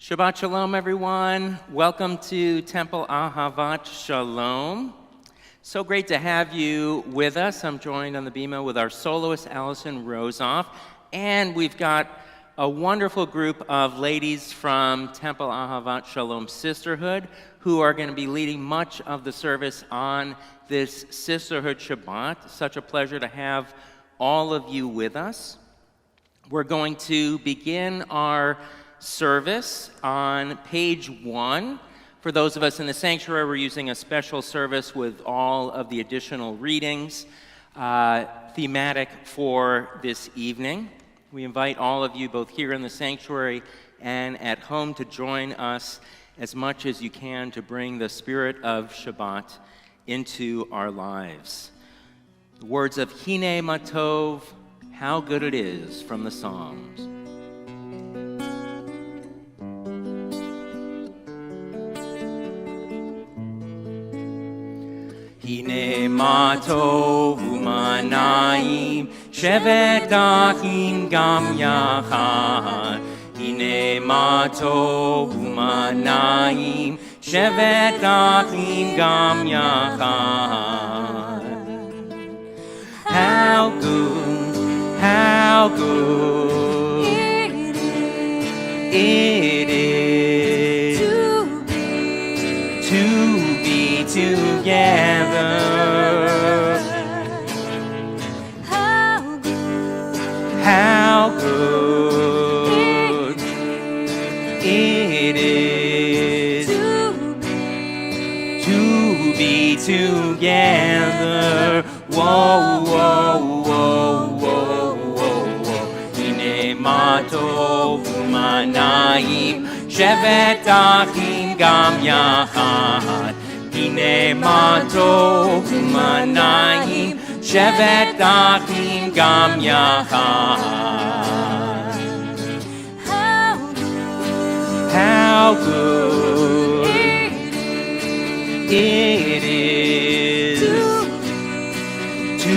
Shabbat Shalom, everyone. Welcome to Temple Ahavat Shalom. So great to have you with us. I'm joined on the bima with our soloist, Allison Rosoff, and we've got a wonderful group of ladies from Temple Ahavat Shalom Sisterhood who are going to be leading much of the service on this Sisterhood Shabbat. Such a pleasure to have all of you with us. We're going to begin our service on page 1. For those of us in the sanctuary, we're using a special service with all of the additional readings thematic for this evening. We invite all of you, both here in the sanctuary and at home, to join us as much as you can to bring the spirit of Shabbat into our lives. The words of Hine Matov, how good it is, from the Psalms. Hine matov u'manayim shevet achim gam yachad. Hine matov u'manayim shevet achim gam yachad. How good it is to be together. How good it is to be together. Whoa, whoa, whoa, whoa, whoa, whoa. Hine matov u'manayim shevet achim gam yachad. Hine matov u'manayim shevet achim gam yachad. How good it is to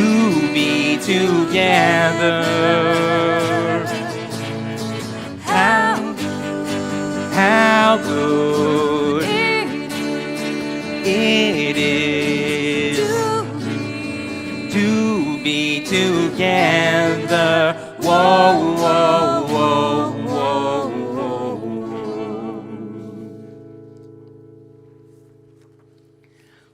be together. How good it is to be together. Whoa, whoa, whoa, whoa, whoa.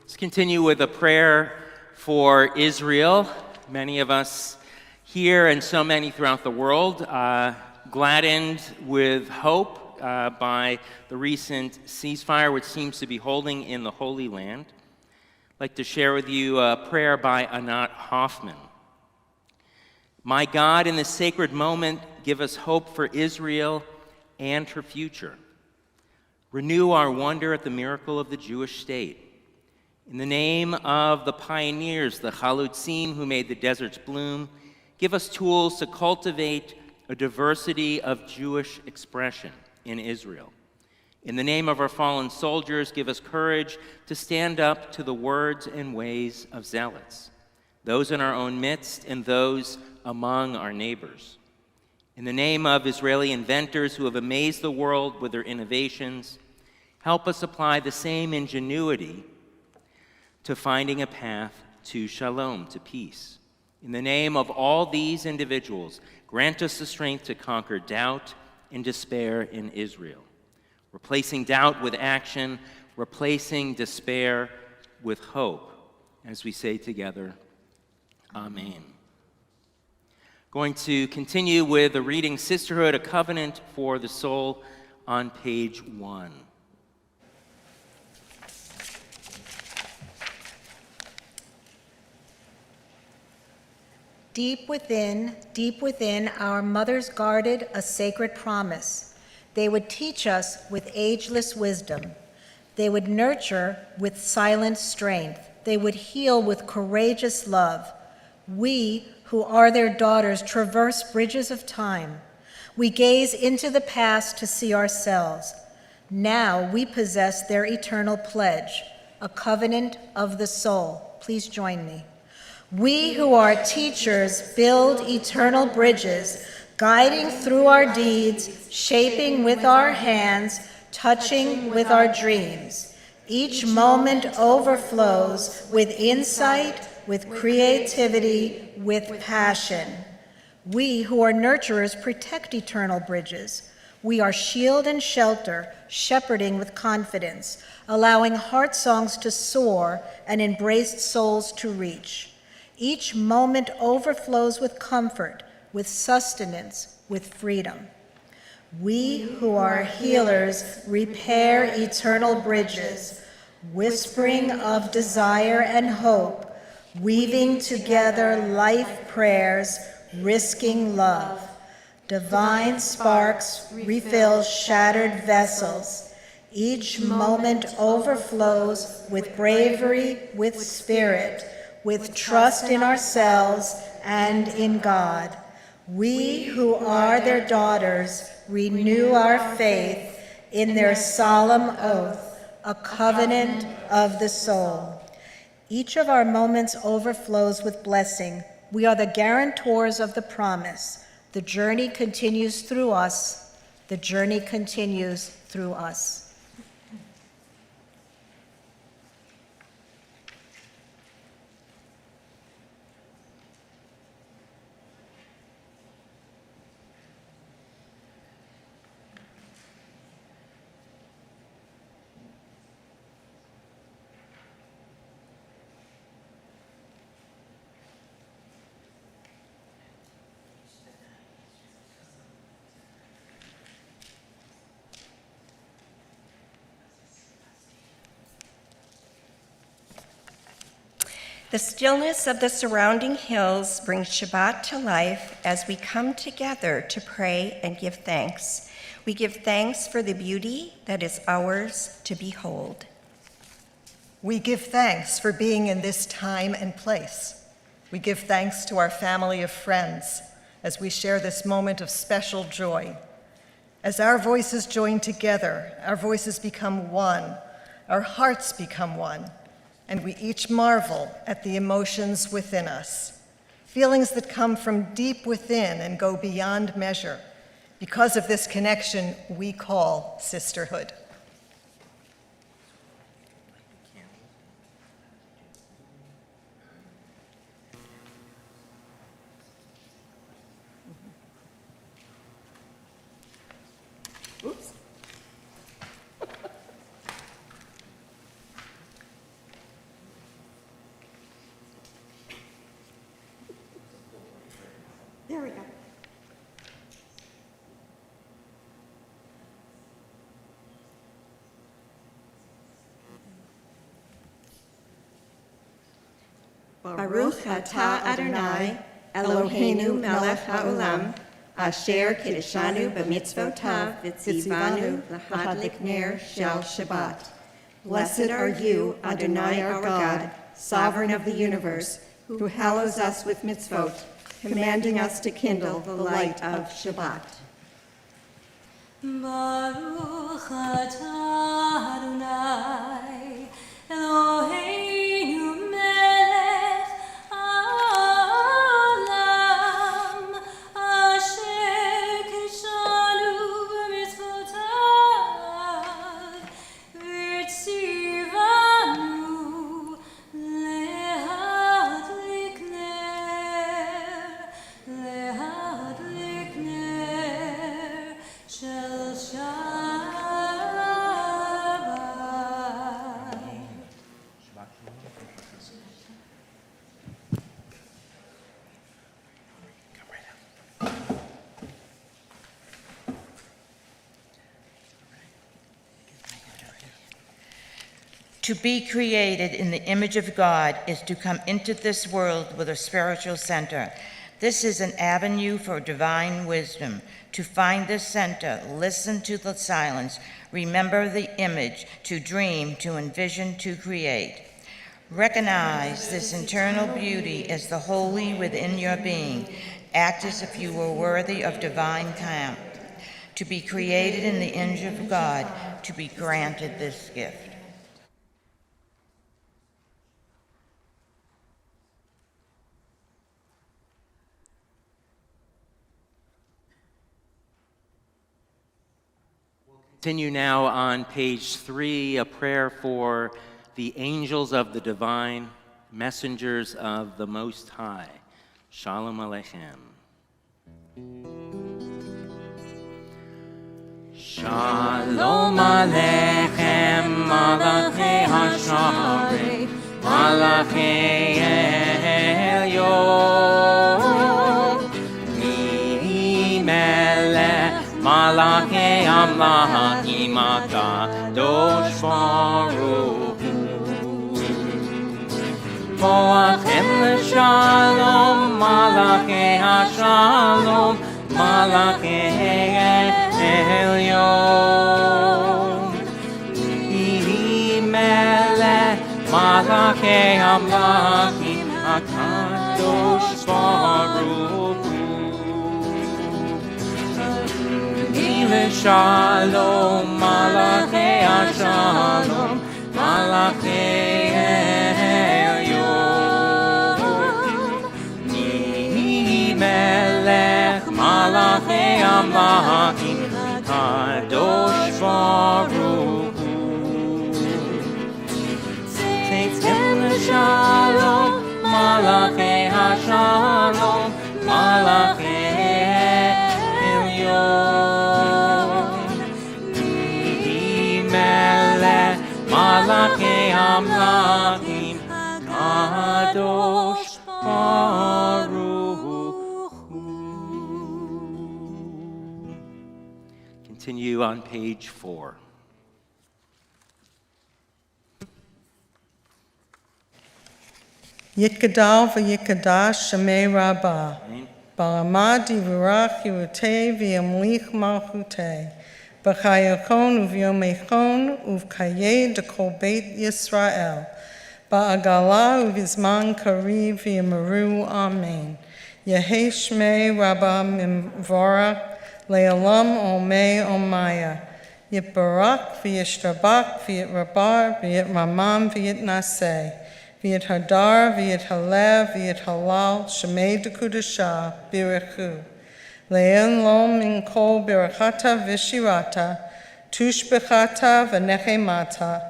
Let's continue with a prayer for Israel. Many of us here and so many throughout the world gladdened with hope by the recent ceasefire, which seems to be holding in the Holy Land. I'd like to share with you a prayer by Anat Hoffman. My God, in this sacred moment, give us hope for Israel and her future. Renew our wonder at the miracle of the Jewish state. In the name of the pioneers, the Chalutzim who made the deserts bloom, give us tools to cultivate a diversity of Jewish expression in Israel. In the name of our fallen soldiers, give us courage to stand up to the words and ways of zealots, those in our own midst and those among our neighbors. In the name of Israeli inventors who have amazed the world with their innovations, help us apply the same ingenuity to finding a path to shalom, to peace. In the name of all these individuals, grant us the strength to conquer doubt and despair in Israel, replacing doubt with action, replacing despair with hope, as we say together, Amen. Going to continue with the reading Sisterhood, a Covenant for the Soul, on page 1. Deep within, our mothers guarded a sacred promise. They would teach us with ageless wisdom. They would nurture with silent strength. They would heal with courageous love. We, who are their daughters, traverse bridges of time. We gaze into the past to see ourselves. Now we possess their eternal pledge, a covenant of the soul. Please join me. We who are teachers build eternal bridges guiding through our deeds, shaping with our hands, touching with our dreams. Each moment overflows with insight, with creativity, with passion. We who are nurturers protect eternal bridges. We are shield and shelter, shepherding with confidence, allowing heart songs to soar and embraced souls to reach. Each moment overflows with comfort, with sustenance, with freedom. We who are healers repair eternal bridges, whispering of desire and hope, weaving together life prayers, risking love. Divine sparks refill shattered vessels. Each moment overflows with bravery, with spirit, with trust in ourselves and in God. We who are their daughters renew our faith in their solemn oath, a covenant of the soul. Each of our moments overflows with blessing. We are the guarantors of the promise. The journey continues through us. The journey continues through us. The stillness of the surrounding hills brings Shabbat to life as we come together to pray and give thanks. We give thanks for the beauty that is ours to behold. We give thanks for being in this time and place. We give thanks to our family of friends as we share this moment of special joy. As our voices join together, our voices become one, our hearts become one, and we each marvel at the emotions within us, feelings that come from deep within and go beyond measure. Because of this connection we call sisterhood. Oops. There we go. Baruch atah Adonai, Eloheinu melech haolam, asher kiddushanu b'mitzvotav v'tzivanu l'hadlik ner shel Shabbat. Blessed are you, Adonai our God, sovereign of the universe, who hallows us with mitzvot, commanding us to kindle the light of Shabbat. Baruch atah Adonai, Eloheinu melech haolam, asher kiddushanu b'mitzvotav, v'tzivanu lehadlik ner shel Shabbat. To be created in the image of God is to come into this world with a spiritual center. This is an avenue for divine wisdom. To find this center, listen to the silence, remember the image, to dream, to envision, to create. Recognize this internal beauty as the holy within your being. Act as if you were worthy of divine count. To be created in the image of God, to be granted this gift. Continue now on page 3, a prayer for the angels of the divine, messengers of the Most High. Shalom Aleichem. Shalom Aleichem, Malachei Hasharei, Malachei Elyon, Mi-Melech, Malachei Amlachim HaKadosh Baruch Hu. Moachem L'Shalom, Malachei HaShalom, Malachei Elyon, Mi-Melech, Malachei Amlachim HaKadosh Baruch Hu. L'Shalom, Malachei HaShalom, Malachei Elyon, Mi-Melech, Malachei Amlachim HaKadosh Baruch Hu. Tzeitzim L'Shalom, Malachei HaShalom, Malachei Elyon, Mi-Melech, Malachei Amlachim HaKadosh Baruch Hu. Continue on page 4. Yitgadal v'yikadash Shemei Rabbah. Ba'amad yivarach Yerutei v'yamlich malchutei. B'chayachon uv'yomechon uv'kayeh dekol Beit Yisrael. Ba'agala uv'izman kariv v'yamaru Amen. Yehei Shmei Rabbah mimvorach le'olam omei omaya. Yitbarak v'yishtabak v'yitrabar v'yitramam v'yitnaseh. V'yit hadar, v'yit halev, v'yit halal, shemei dekudasha, birichu. Le'en lo min kol birachata v'shirata, tushbechata v'nechemata,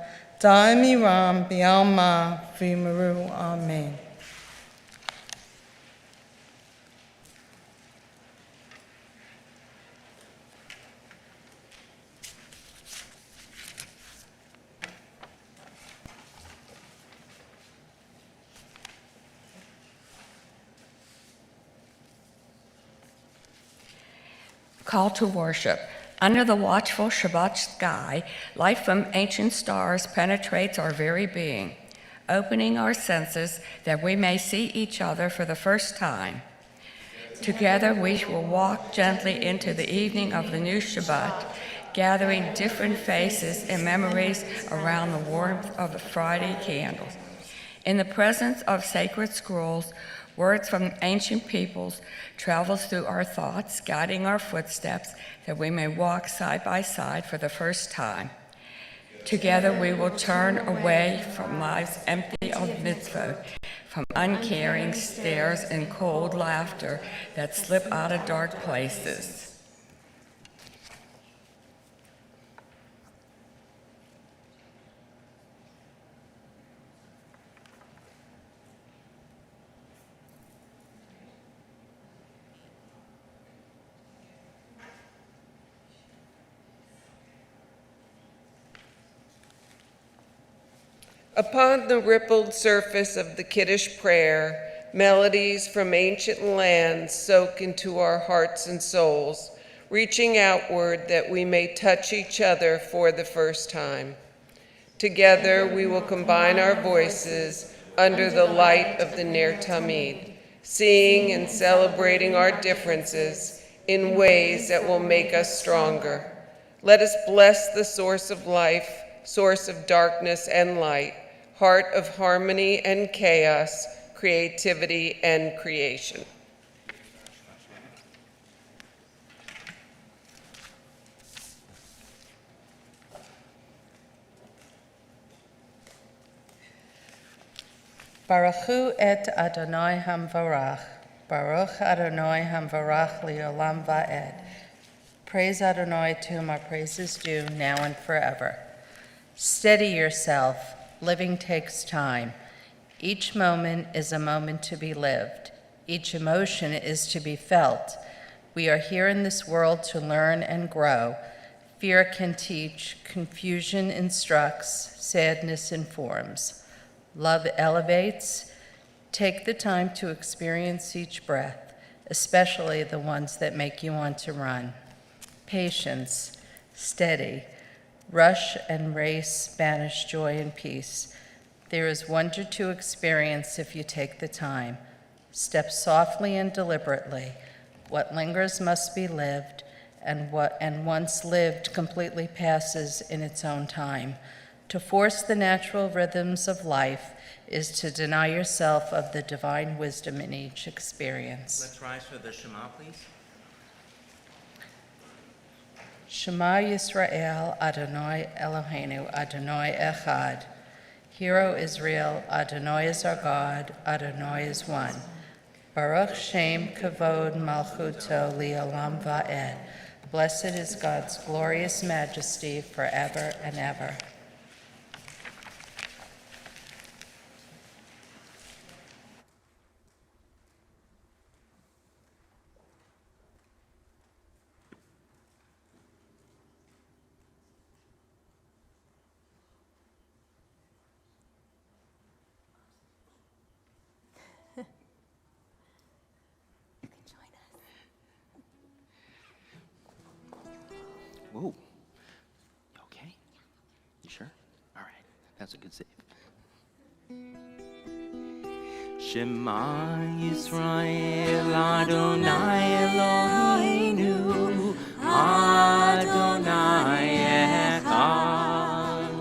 da'imiram bi'alma v'yimaru. Amen. Call to worship. Under the watchful Shabbat sky, light from ancient stars penetrates our very being, opening our senses that we may see each other for the first time. Together we will walk gently into the evening of the new Shabbat, gathering different faces and memories around the warmth of the Friday candles. In the presence of sacred scrolls, words from ancient peoples travels through our thoughts, guiding our footsteps that we may walk side by side for the first time. Together we will turn away from lives empty of mitzvot, from uncaring stares and cold laughter that slip out of dark places. Upon the rippled surface of the Kiddush prayer, melodies from ancient lands soak into our hearts and souls, reaching outward that we may touch each other for the first time. Together we will combine our voices under the light of the Ner Tamid, seeing and celebrating our differences in ways that will make us stronger. Let us bless the source of life, source of darkness and light, heart of harmony and chaos, creativity and creation. Baruchu et Adonai Hamvarach. Baruch Adonai Hamvarach Leolam Va'ed. Praise Adonai, to whom our praise is due, now and forever. Steady yourself. Living takes time. Each moment is a moment to be lived. Each emotion is to be felt. We are here in this world to learn and grow. Fear can teach, confusion instructs, sadness informs. Love elevates. Take the time to experience each breath, especially the ones that make you want to run. Patience, steady. Rush and race banish joy and peace. There is wonder to experience if you take the time. Step softly and deliberately. What lingers must be lived, and once lived completely passes in its own time. To force the natural rhythms of life is to deny yourself of the divine wisdom in each experience. Let's rise for the Shema, please. Shema Yisrael, Adonai Eloheinu, Adonai Echad. Hear, O Israel, Adonai is our God, Adonai is one. Baruch Shem Kavod Malchuto Li'olam Va'ed. Blessed is God's glorious majesty forever and ever. Whoa. You okay? You sure? All right. That's a good save. Shema Yisrael Adonai Eloheinu Adonai Echad.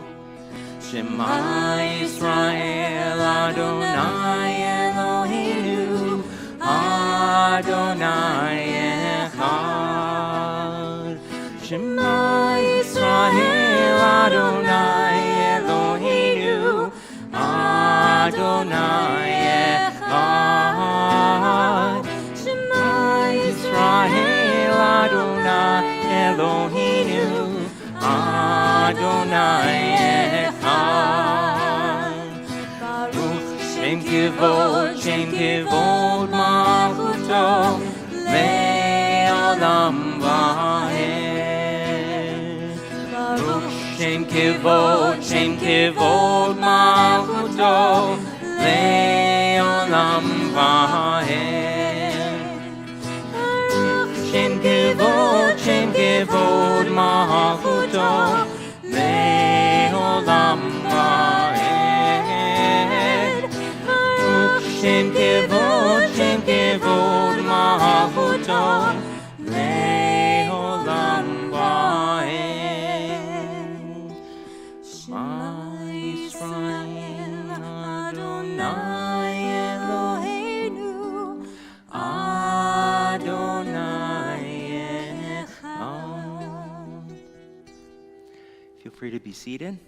Shema Yisrael Adonai Eloheinu Adonai Echad. Shema Yisrael Adonai Eloheinu Adonai Echad. Shema Yisrael Adonai Eloheinu Adonai Echad. Baruch Shem Kivod Malchuto Le'olam Va'ed. Baruch Shem Kivod Malchuto Le'olam Va'ed. Shem Kivod Malchuto Le'olam Va'ed. Shem Kivod Malchuto Le'olam Va'ed. Shema Yisrael Adonai Eloheinu Adonai Echad. Feel free to be seated.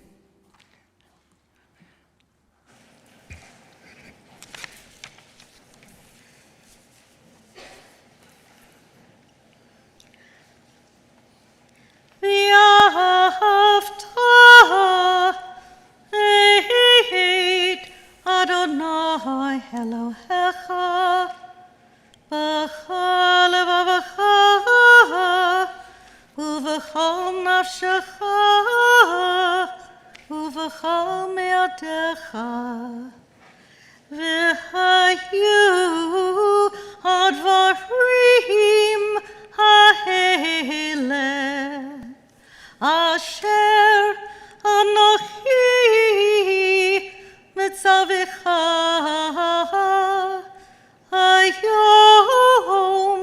Adonai Elohecha b'chol levavecha uv'chol nafshecha uv'chol me'adecha v'hayu advarim ha'ele asher anochi mitzavecha hayom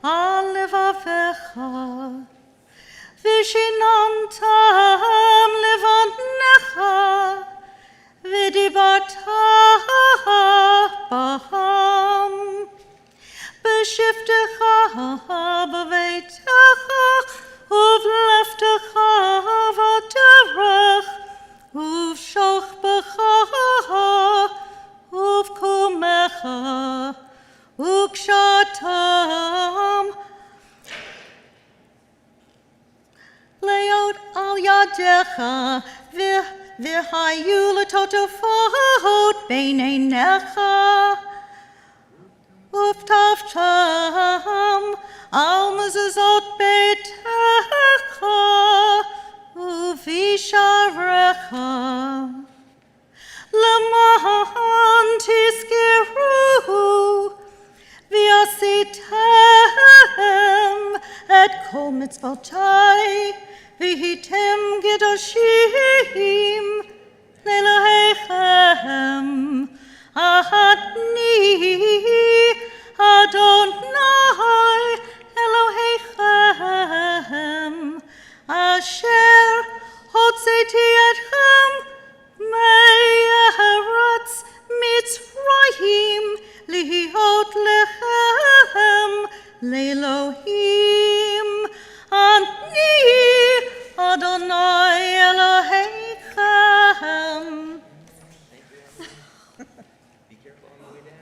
al levavecha v'shinantam levanecha v'dibarta b'ham b'shiftecha b'veitecha uv'leftecha v'derech והיו לטוטפות בין עיניך, וכתבתם על מזוזות ביתך ובשעריך, למען תזכרו ועשיתם את כל מצוותי, והייתם קדושים לאלוהיכם. אני אדוני אלוהיכם, אשר הוצאתי אתכם מארץ מצרים להיות לכם לאלוהים. אני אדוני אלוהיכם. Be careful on the way down.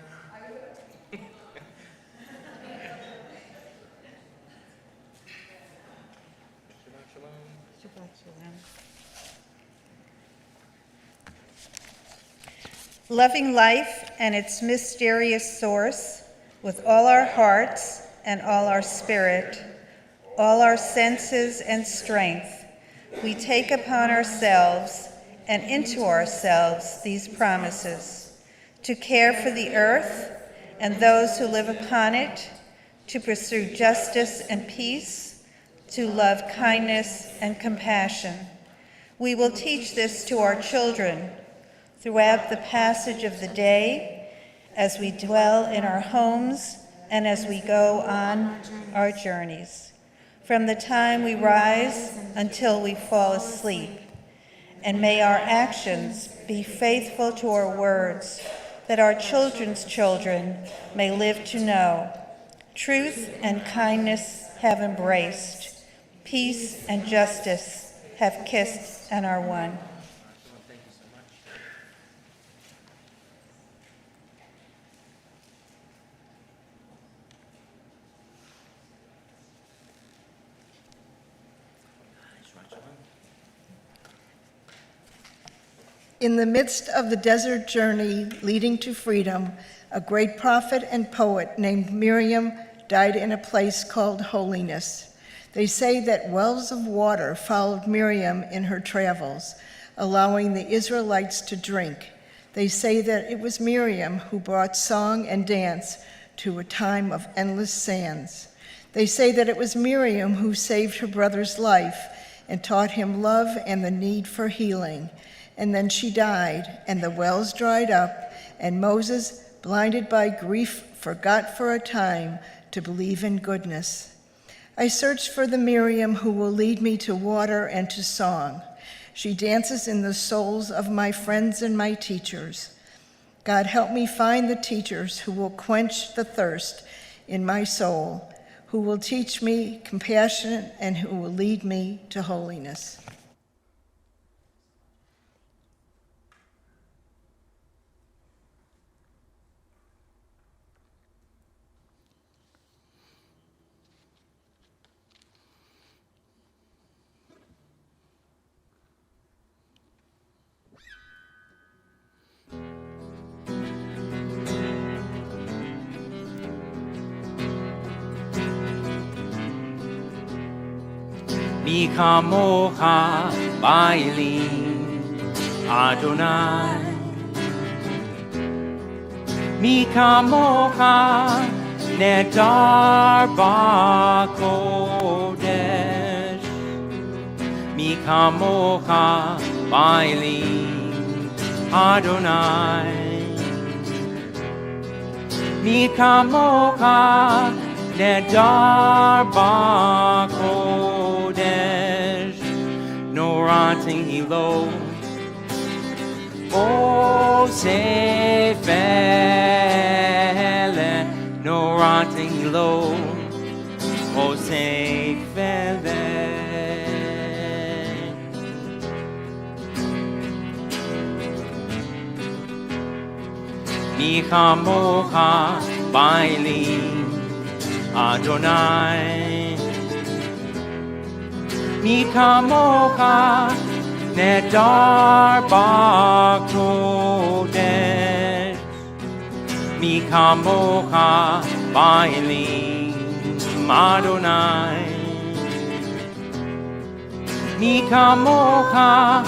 Shabbat shalom. Loving life and its mysterious source with all our hearts and all our spirit, all our senses and strength, we take upon ourselves and into ourselves these promises: to care for the earth and those who live upon it, to pursue justice and peace, to love kindness and compassion. We will teach this to our children throughout the passage of the day, as we dwell in our homes and as we go on our journeys, from the time we rise until we fall asleep. And may our actions be faithful to our words, that our children's children may live to know. Truth and kindness have embraced. Peace and justice have kissed and are one. In the midst of the desert journey leading to freedom, a great prophet and poet named Miriam died in a place called Holiness. They say that wells of water followed Miriam in her travels, allowing the Israelites to drink. They say that it was Miriam who brought song and dance to a time of endless sands. They say that it was Miriam who saved her brother's life and taught him love and the need for healing. And then she died, and the wells dried up, and Moses, blinded by grief, forgot for a time to believe in goodness. I search for the Miriam who will lead me to water and to song. She dances in the souls of my friends and my teachers. God, help me find the teachers who will quench the thirst in my soul, who will teach me compassion and who will lead me to holiness. Mi kamocha ba'elim Adonai. Mi kamocha nedar ba'kodesh. Mi kamocha ba'elim Adonai. Mi kamocha nedar ba'kodesh, norating hilo, o sefele, norating hilo, o sefele. Mi chamocha ba'elim Adonai. Mi kamocha Nedar Bakodesh, Mi Kamocha Bailim Adonai, Mi Kamocha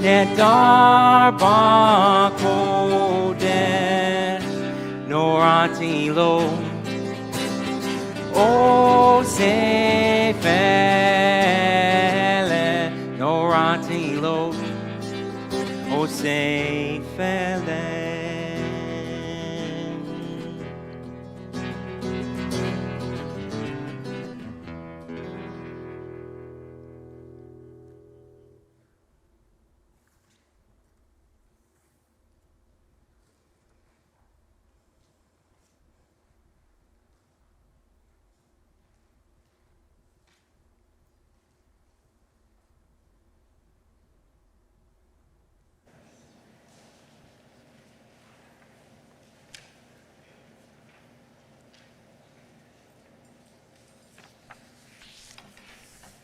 Nedar Bakodesh, Norati Lo O Sefele, Norati Lo O Sefele.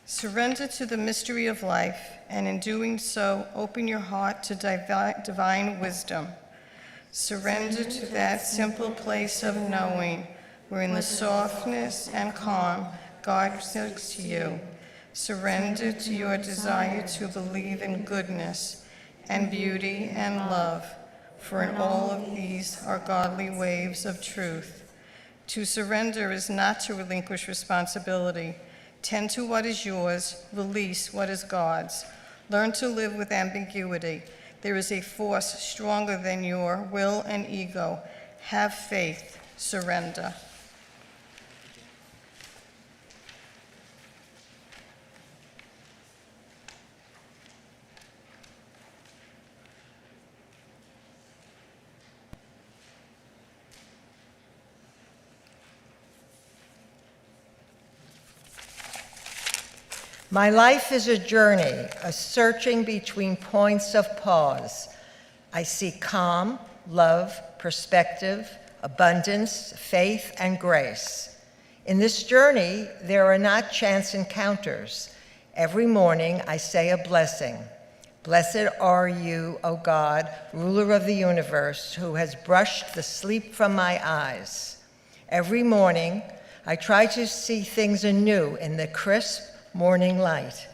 Surrender to the mystery of life, and in doing so, open your heart to divine wisdom. Surrender to that simple place of knowing, where in the softness and calm, God speaks to you. Surrender to your desire to believe in goodness and beauty and love, for in all of these are godly waves of truth. To surrender is not to relinquish responsibility. Tend to what is yours, release what is God's. Learn to live with ambiguity. There is a force stronger than your will and ego. Have faith, surrender. My life is a journey, a searching between points of pause. I seek calm, love, perspective, abundance, faith, and grace. In this journey, there are not chance encounters. Every morning, I say a blessing. Blessed are you, O God, ruler of the universe, who has brushed the sleep from my eyes. Every morning, I try to see things anew in the crisp morning light.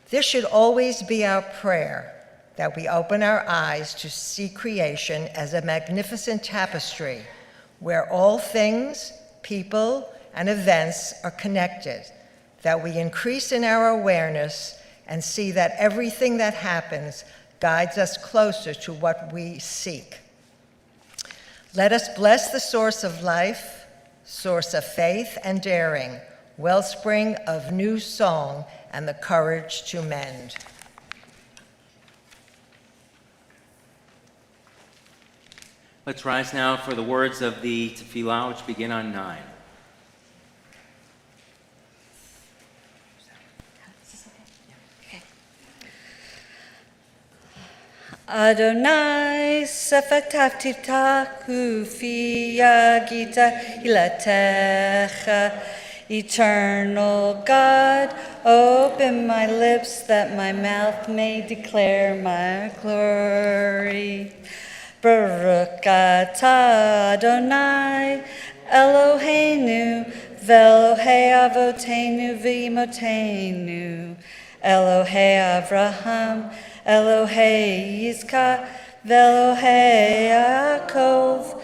This should always be our prayer, that we open our eyes to see creation as a magnificent tapestry where all things, people, and events are connected, that we increase in our awareness and see that everything that happens guides us closer to what we seek. Let us bless the source of life, source of faith and daring, wellspring of new song and the courage to mend. Let's rise now for the words of the tefillah, which begin on 9. Adonai sefatav tiftachu fi yagita ilatecha. Eternal God, open my lips that my mouth may declare my glory. Baruch atah Adonai, Eloheinu, ve'Elohei avotenu v'imotenu, Elohei Avraham, Elohei Yizkar, ve'Elohei Yaakov,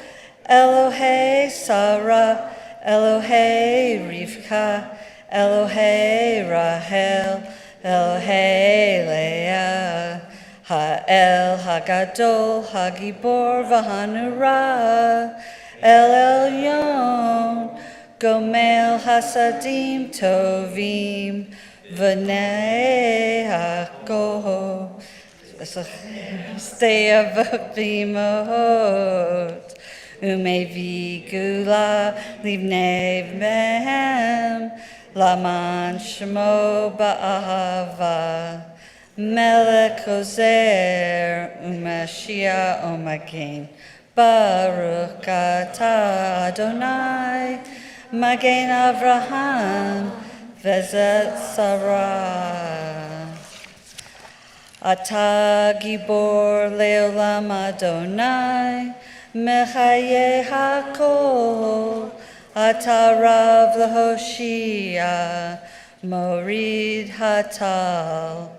Elohei Sarah, Elohei Rivka, Elohei Rahel, Elohei Leah, Ha'el Hagadol, Hagibor V'Hanura, El Elyon, Gomel Hasadim Tovim, V'nei HaKol, Stay Avot, Umevi Gula Livnei Mehem Laman Shmo Ba'ahava Melech Ozer Umashia Omagin Baruch Atah Adonai Magen Avraham Vezet Sarah Ata gibor leolam Adonai, mechaye hakol. Ata rav lehoshia, morid hatal.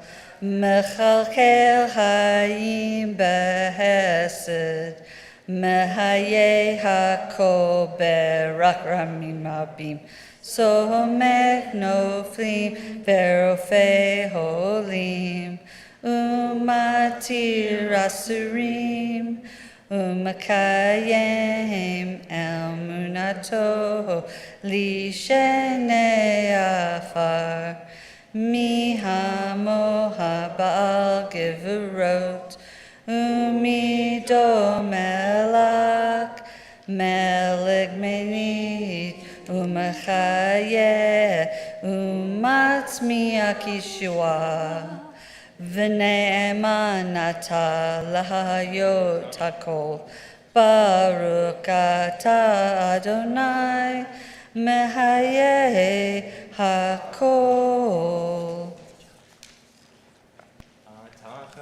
Mechalkel hayim behesed, mehaye hakol berak ramim abim. Somech noflim verofei holim. Umatir asurim, umakayem emunato lishenei afar, mihamo habal gevurot, umido melak, meleg menit, umachaye, umatzmi akishua. V'ne'eman ata lahayot hakol, Baruch ata Adonai, mehaye hakol.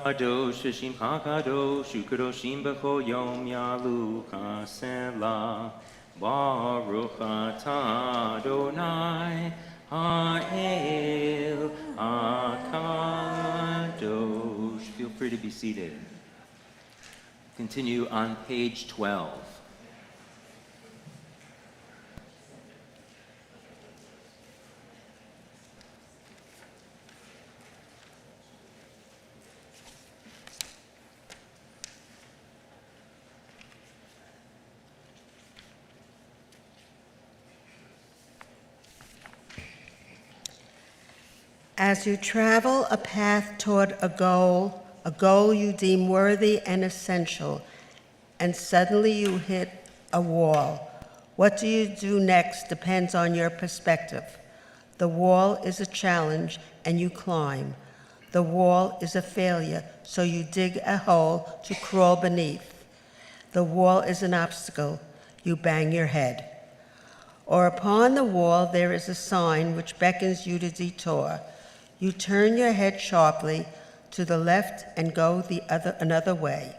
Kadosh Shimcha Kadosh Ukadoshim B'chol Yom Yalu Kasela Baruch Atah Adonai Ha'el HaKadosh. Feel free to be seated. Continue on page 12. As you travel a path toward a goal you deem worthy and essential, and suddenly you hit a wall, what do you do next depends on your perspective. The wall is a challenge and you climb. The wall is a failure, so you dig a hole to crawl beneath. The wall is an obstacle, you bang your head. Or upon the wall there is a sign which beckons you to detour. You turn your head sharply to the left and go another way.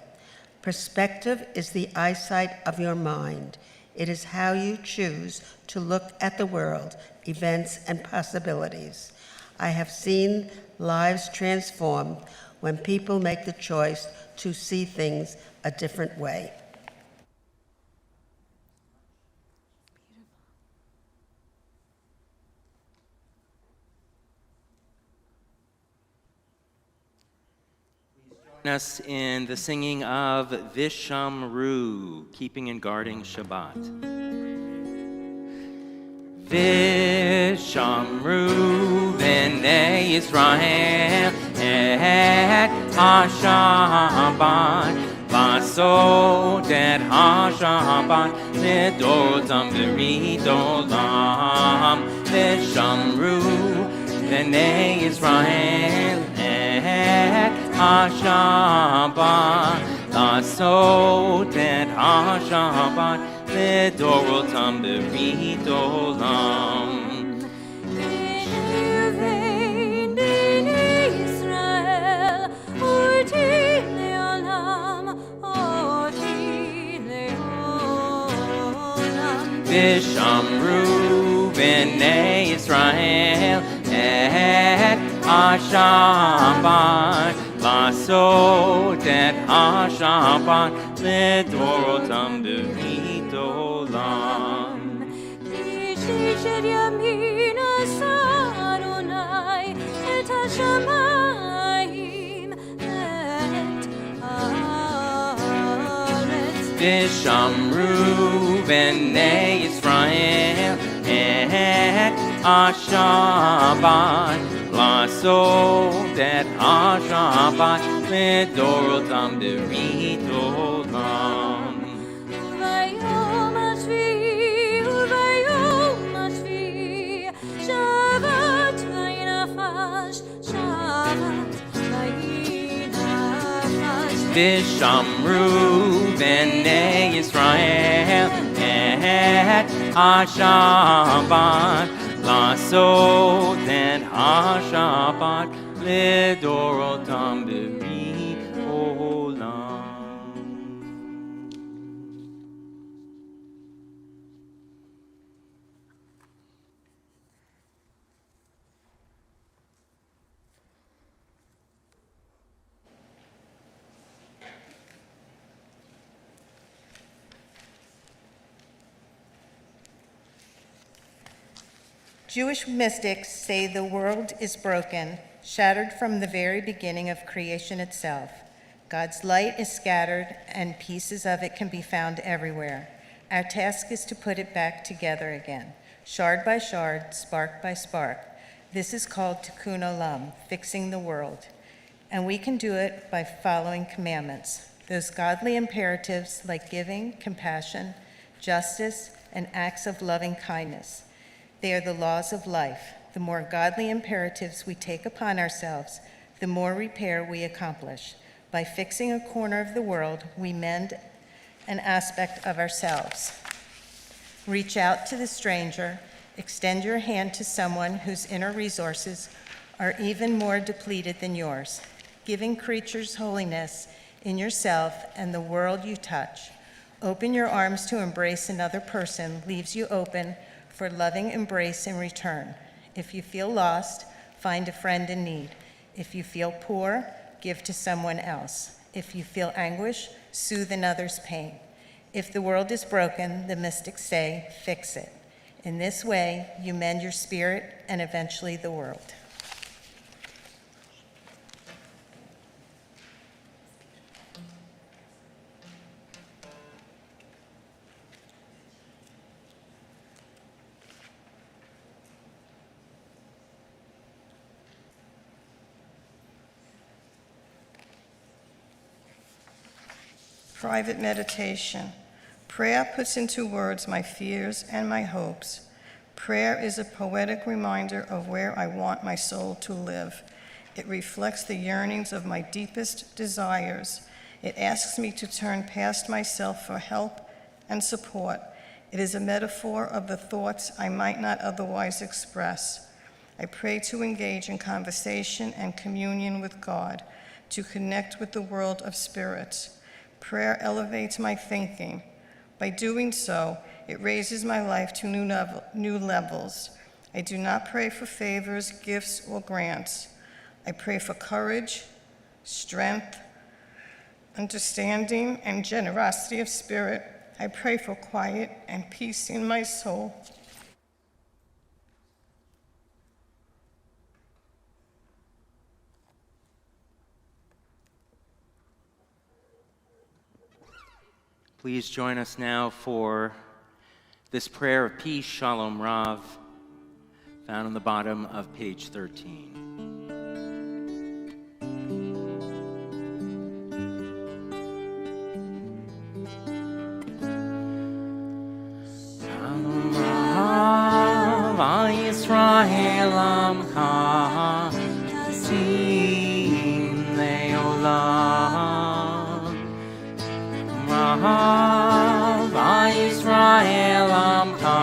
Perspective is the eyesight of your mind. It is how you choose to look at the world, events, and possibilities. I have seen lives transformed when people make the choice to see things a different way. Us in the singing of Vishamru, keeping and guarding Shabbat. Vishamru v'nei Yisrael et ha-Shabbat v'asod et ha-Shabbat l'dotam v'ridolam. Vishamru v'nei Yisrael ha-Shabbat, לעשות את השבת לדורותם ברית עולם. ואין בני ישראל, אותי לעולם, אותי לעולם. ושמרו בני ישראל את השבת, לעשות את השבת לדורותם ברית עולם. איש אשר ימין עשה אדוני את השמיים ואת הארץ. ושמרו בני ישראל את השבת, לעשות את השבת לדורותם ברית עולם. וביום השביעי וביום השביעי שבת ויהי נפש, שבת ויהי נפש. ושמרו בני ישראל את השבת, לעשות את השבת לדורותם ברי עולם. Jewish mystics say the world is broken, shattered from the very beginning of creation itself. God's light is scattered, and pieces of it can be found everywhere. Our task is to put it back together again, shard by shard, spark by spark. This is called tikkun olam, fixing the world. And we can do it by following commandments, those godly imperatives like giving, compassion, justice, and acts of loving kindness. They are the laws of life. The more godly imperatives we take upon ourselves, the more repair we accomplish. By fixing a corner of the world, we mend an aspect of ourselves. Reach out to the stranger, extend your hand to someone whose inner resources are even more depleted than yours. Giving creatures holiness in yourself and the world you touch. Open your arms to embrace another person leaves you open for loving embrace in return. If you feel lost, find a friend in need. If you feel poor, give to someone else. If you feel anguish, soothe another's pain. If the world is broken, the mystics say, fix it. In this way, you mend your spirit and eventually the world. Private meditation. Prayer puts into words my fears and my hopes. Prayer is a poetic reminder of where I want my soul to live. It reflects the yearnings of my deepest desires. It asks me to turn past myself for help and support. It is a metaphor of the thoughts I might not otherwise express. I pray to engage in conversation and communion with God, to connect with the world of spirits. Prayer elevates my thinking. By doing so, it raises my life to new levels. I do not pray for favors, gifts, or grants. I pray for courage, strength, understanding, and generosity of spirit. I pray for quiet and peace in my soul. Please join us now for this prayer of peace, Shalom Rav, found on the bottom of page 13. Shalom Rav, Yisrael Amcha, Sim Leolam. Rav Yisrael Amcha,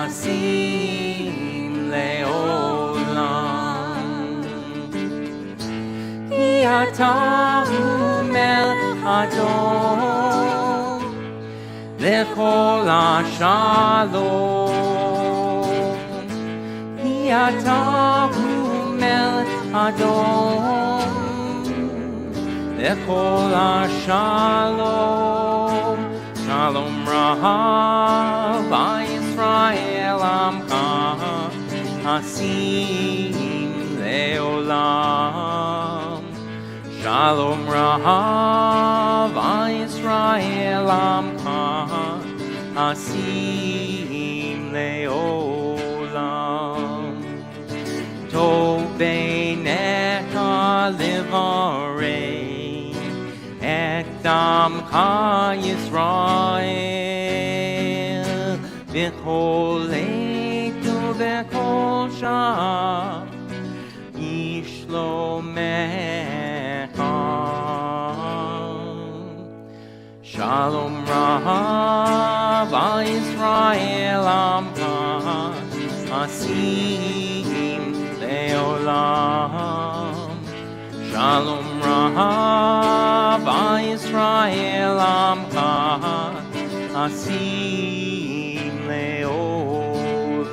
Asim Leolam. Yatahu Melech Adon, Lechol HaShalom. Yatahu Melech Adon, Lechol HaShalom. Shalom Rav Yisrael Amcha, Asim Leolam. Shalom Rav Yisrael Amcha, Asim Leolam. Tov beinecha livarei et damcha Yisrael, v'chol eitu v'chol shah yishlomecha. Shalom Rav Yisrael Amcha, Asim Leolam. Shalom Rav Yisrael Amcha Asim Leolam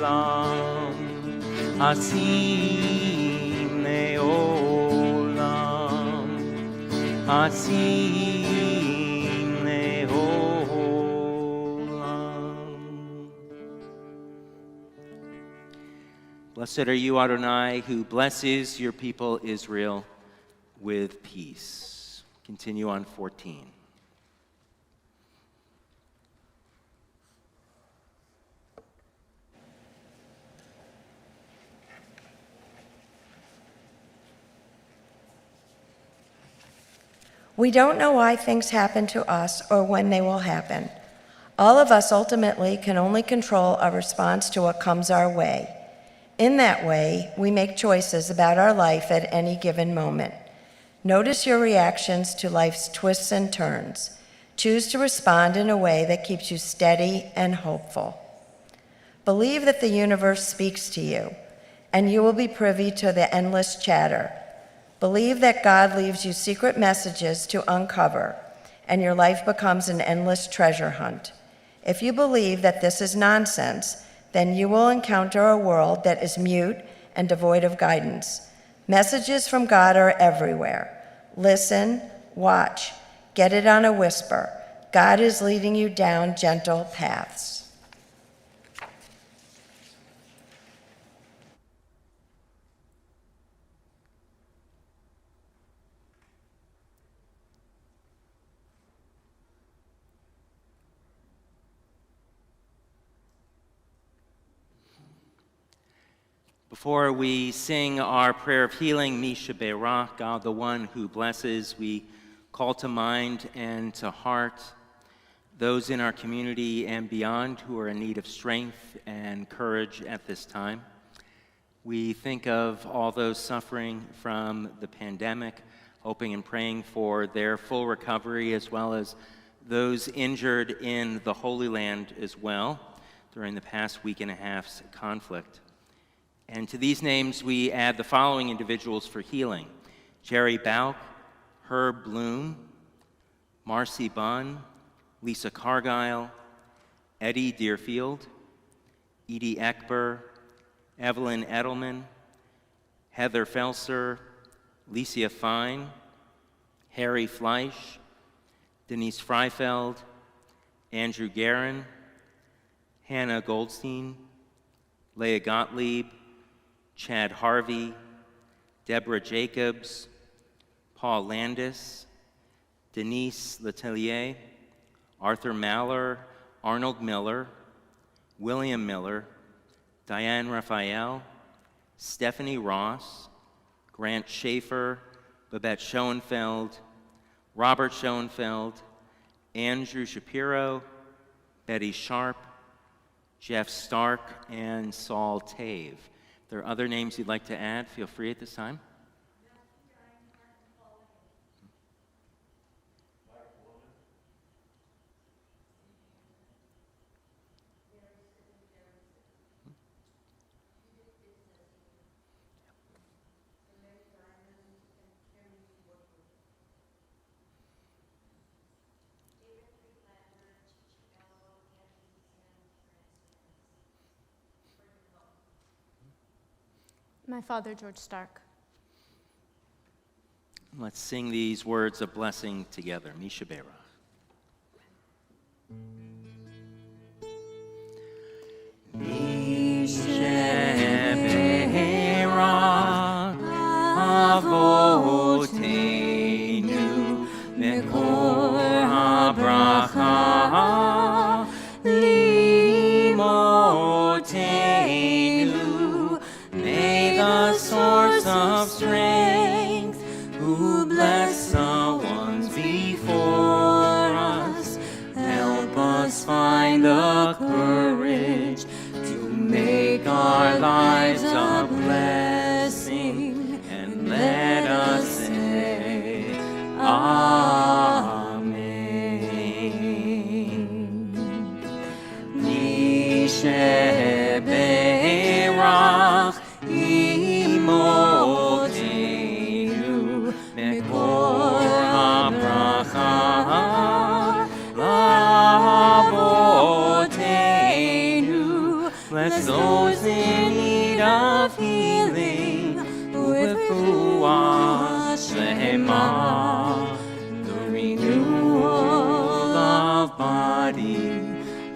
Asim Leolam Asim Leolam. Blessed are you, Adonai, who blesses your people Israel with peace. Continue on 14. We don't know why things happen to us or when they will happen. All of us ultimately can only control our response to what comes our way. In that way, we make choices about our life at any given moment. Notice your reactions to life's twists and turns. Choose to respond in a way that keeps you steady and hopeful. Believe that the universe speaks to you, and you will be privy to the endless chatter. Believe that God leaves you secret messages to uncover, and your life becomes an endless treasure hunt. If you believe that this is nonsense, then you will encounter a world that is mute and devoid of guidance. Messages from God are everywhere. Listen, watch, get it on a whisper. God is leading you down gentle paths. Before we sing our prayer of healing, Misha Beirach, God the one who blesses, we call to mind and to heart those in our community and beyond who are in need of strength and courage at this time. We think of all those suffering from the pandemic, hoping and praying for their full recovery, as well as those injured in the Holy Land as well during the past week and a half's conflict. And to these names, we add the following individuals for healing: Jerry Bauk, Herb Bloom, Marcy Bunn, Lisa Cargile, Eddie Deerfield, Edie Ekber, Evelyn Edelman, Heather Felser, Licia Fine, Harry Fleisch, Denise Freifeld, Andrew Guerin, Hannah Goldstein, Leah Gottlieb, Chad Harvey, Deborah Jacobs, Paul Landis, Denise Letelier, Arthur Maller, Arnold Miller, William Miller, Diane Raphael, Stephanie Ross, Grant Schaefer, Babette Schoenfeld, Robert Schoenfeld, Andrew Shapiro, Betty Sharp, Jeff Stark, and Saul Tave. If there are other names you'd like to add, feel free at this time. My father, George Stark. Let's sing these words of blessing together. Misha Beirach. Misha Beirach Avotenu Mekor HaBracha Limotenu. May the source of strength, who bless the ones before us, help us find the courage to make our lives a blessing, and let us say Amen. body,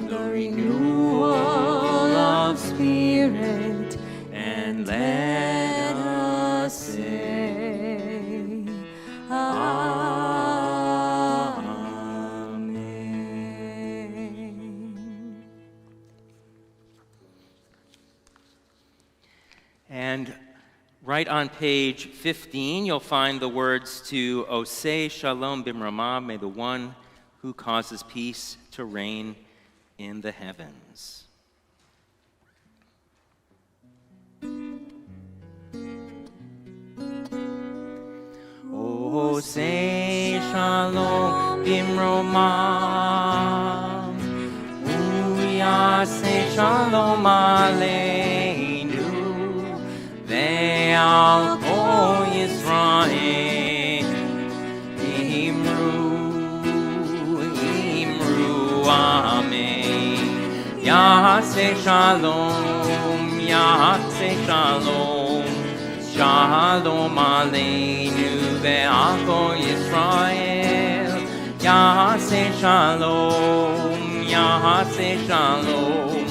the renewal of spirit, and let us say, Amen. And right on page 15, you'll find the words to Oseh Shalom Bimramah, may the one who causes peace to reign in the heavens. Oseh Shalom Bimramah, Uyaseh Shalom Aleinu, Ve'al Kol Yisrael, Imru Amen. Yaseh Shalom, Yaseh Shalom, Shalom Aleinu ve'al Kol Yisrael. Yaseh Shalom, Yaseh Shalom,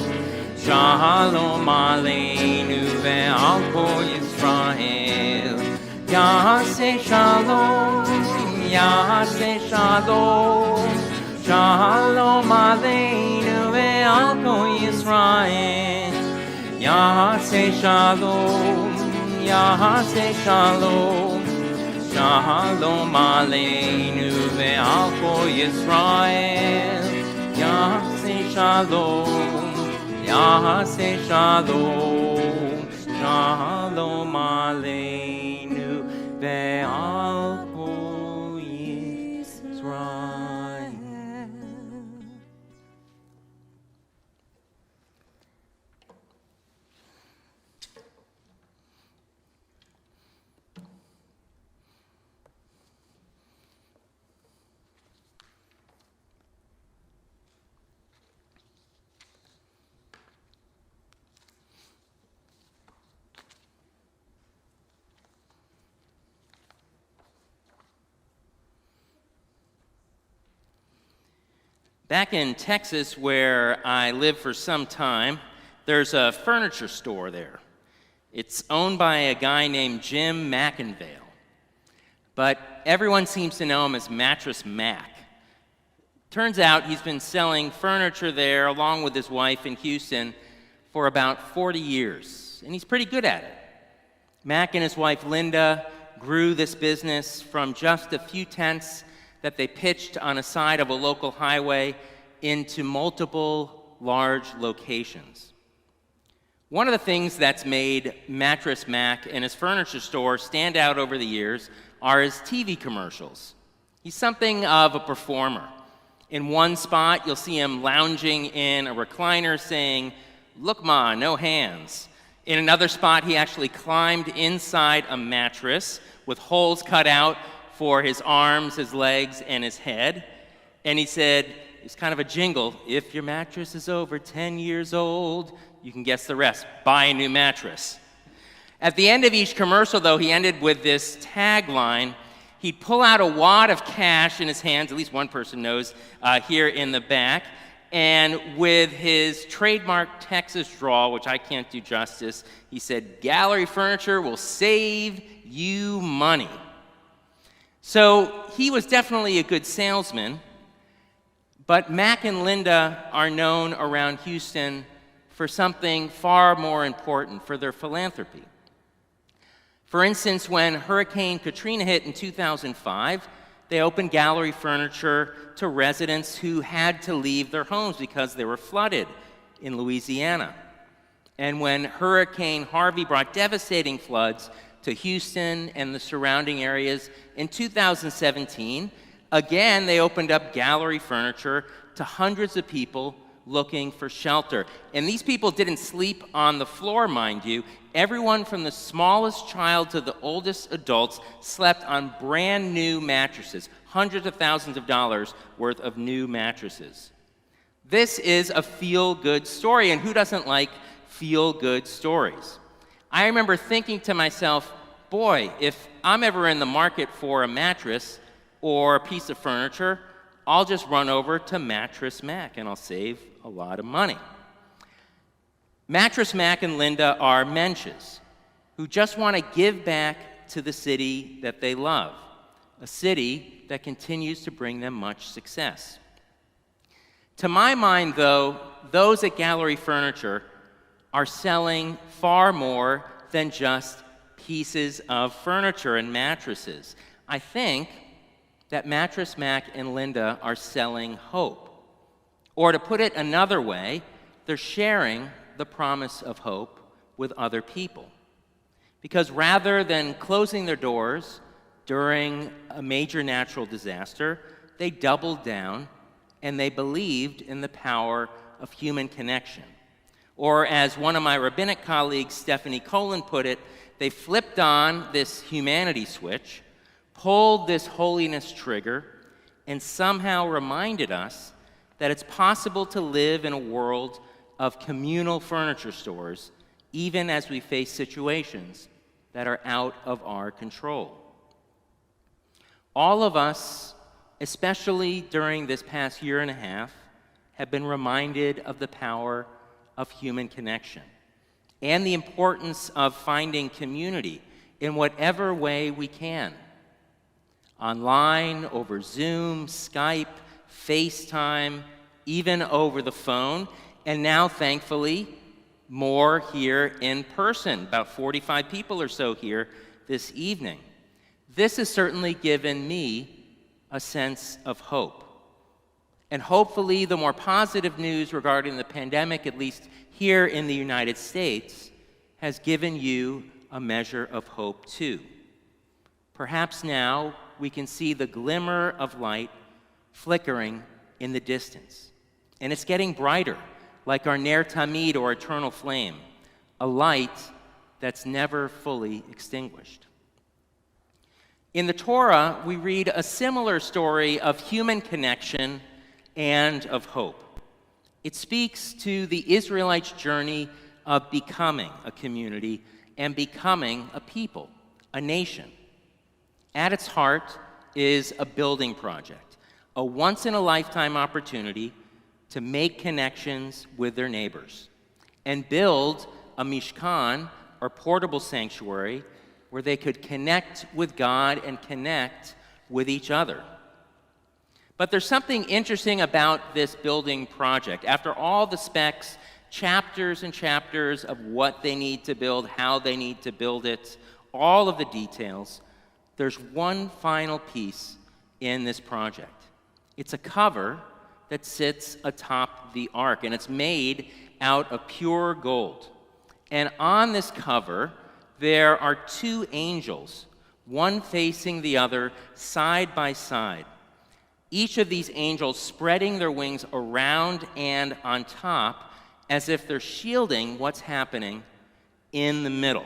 Shalom Aleinu ve'al Kol Yisrael. Yaseh Shalom, Yaseh Shalom, Shalom Aleinu ve'al Kol Yisrael. Yaseh Shalom, Yaseh Shalom, Shalom Aleinu ve'al Kol Yisrael. Yaseh Shalom, Yaseh Shalom, Shalom Aleinu ve'al Kol Yisrael. Back in Texas, where I lived for some time, there's a furniture store there. It's owned by a guy named Jim McInvale, but everyone seems to know him as Mattress Mac. Turns out he's been selling furniture there along with his wife in Houston for about 40 years, and he's pretty good at it. Mac and his wife Linda grew this business from just a few tents that they pitched on a side of a local highway into multiple large locations. One of the things that's made Mattress Mac and his furniture store stand out over the years are his TV commercials. He's something of a performer. In one spot, you'll see him lounging in a recliner saying, "Look, Ma, no hands." In another spot, he actually climbed inside a mattress with holes cut out for his arms, his legs, and his head. And he said, it's kind of a jingle, "If your mattress is over 10 years old," you can guess the rest, buy a new mattress. At the end of each commercial, though, he ended with this tagline. He'd pull out a wad of cash in his hands, at least one person knows, here in the back, and with his trademark Texas drawl, which I can't do justice, he said, "Gallery furniture will save you money." So he was definitely a good salesman, but Mac and Linda are known around Houston for something far more important, for their philanthropy. For instance, when Hurricane Katrina hit in 2005, they opened gallery furniture to residents who had to leave their homes because they were flooded in Louisiana. And when Hurricane Harvey brought devastating floods to Houston and the surrounding areas in 2017, again, they opened up gallery furniture to hundreds of people looking for shelter. And these people didn't sleep on the floor, mind you. Everyone from the smallest child to the oldest adults slept on brand new mattresses, hundreds of thousands of dollars worth of new mattresses. This is a feel-good story, and who doesn't like feel-good stories? I remember thinking to myself, boy, if I'm ever in the market for a mattress or a piece of furniture, I'll just run over to Mattress Mac and I'll save a lot of money. Mattress Mac and Linda are mensches who just want to give back to the city that they love, a city that continues to bring them much success. To my mind, though, those at Gallery Furniture are selling far more than just pieces of furniture and mattresses. I think that Mattress Mac and Linda are selling hope. Or to put it another way, they're sharing the promise of hope with other people. Because rather than closing their doors during a major natural disaster, they doubled down and they believed in the power of human connection. Or as one of my rabbinic colleagues, Stephanie Colin, put it, they flipped on this humanity switch, pulled this holiness trigger, and somehow reminded us that it's possible to live in a world of communal furniture stores, even as we face situations that are out of our control. All of us, especially during this past year and a half, have been reminded of the power of human connection and the importance of finding community in whatever way we can. Online, over Zoom, Skype, FaceTime, even over the phone, and now, thankfully, more here in person, about 45 people or so here this evening. This has certainly given me a sense of hope. And hopefully the more positive news regarding the pandemic, at least here in the United States, has given you a measure of hope too. Perhaps now we can see the glimmer of light flickering in the distance. And it's getting brighter, like our Ner Tamid, or eternal flame, a light that's never fully extinguished. In the Torah, we read a similar story of human connection and of hope. It speaks to the Israelites' journey of becoming a community and becoming a people, a nation. At its heart is a building project, a once-in-a-lifetime opportunity to make connections with their neighbors and build a mishkan, or portable sanctuary, where they could connect with God and connect with each other. But there's something interesting about this building project. After all the specs, chapters and chapters of what they need to build, how they need to build it, all of the details, there's one final piece in this project. It's a cover that sits atop the ark, and it's made out of pure gold. And on this cover, there are two angels, one facing the other, side by side. Each of these angels spreading their wings around and on top, as if they're shielding what's happening in the middle.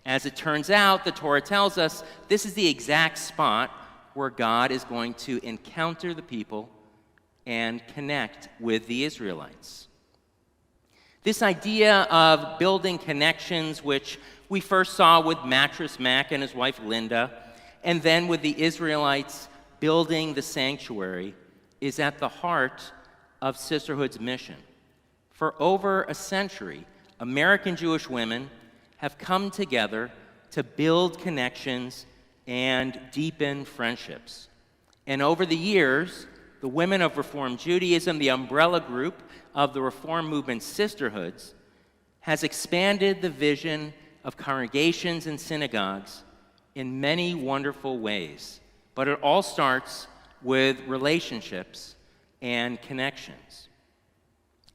As it turns out, the Torah tells us this is the exact spot where God is going to encounter the people and connect with the Israelites. This idea of building connections, which we first saw with Mattress Mac and his wife Linda, and then with the Israelites building the sanctuary, is at the heart of Sisterhood's mission. For over a century, American Jewish women have come together to build connections and deepen friendships. And over the years, the women of Reform Judaism, the umbrella group of the Reform movement sisterhoods, has expanded the vision of congregations and synagogues in many wonderful ways. But it all starts with relationships and connections.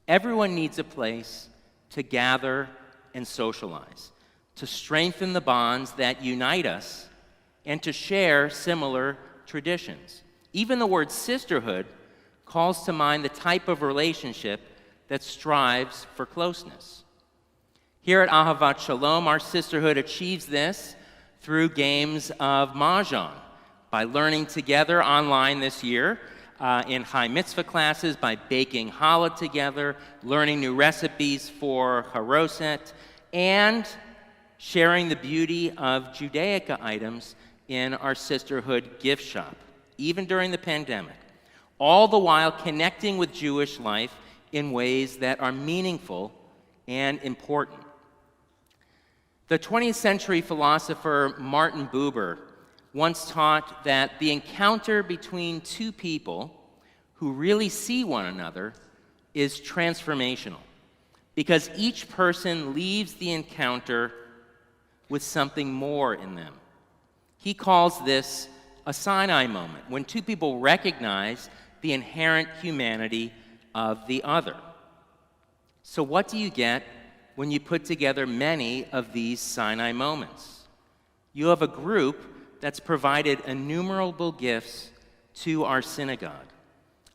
Everyone needs a place to gather and socialize, to strengthen the bonds that unite us, and to share similar traditions. Even the word sisterhood calls to mind the type of relationship that strives for closeness. Here at Ahavat Shalom, our sisterhood achieves this through games of Mahjong, by learning together online this year in Chai Mitzvah classes, by baking challah together, learning new recipes for haroset, and sharing the beauty of Judaica items in our sisterhood gift shop, even during the pandemic. all the while connecting with Jewish life in ways that are meaningful and important. The 20th century philosopher Martin Buber once taught that the encounter between two people who really see one another is transformational, because each person leaves the encounter with something more in them. He calls this a Sinai moment, when two people recognize the inherent humanity of the other. So what do you get when you put together many of these Sinai moments? You have a group that's provided innumerable gifts to our synagogue.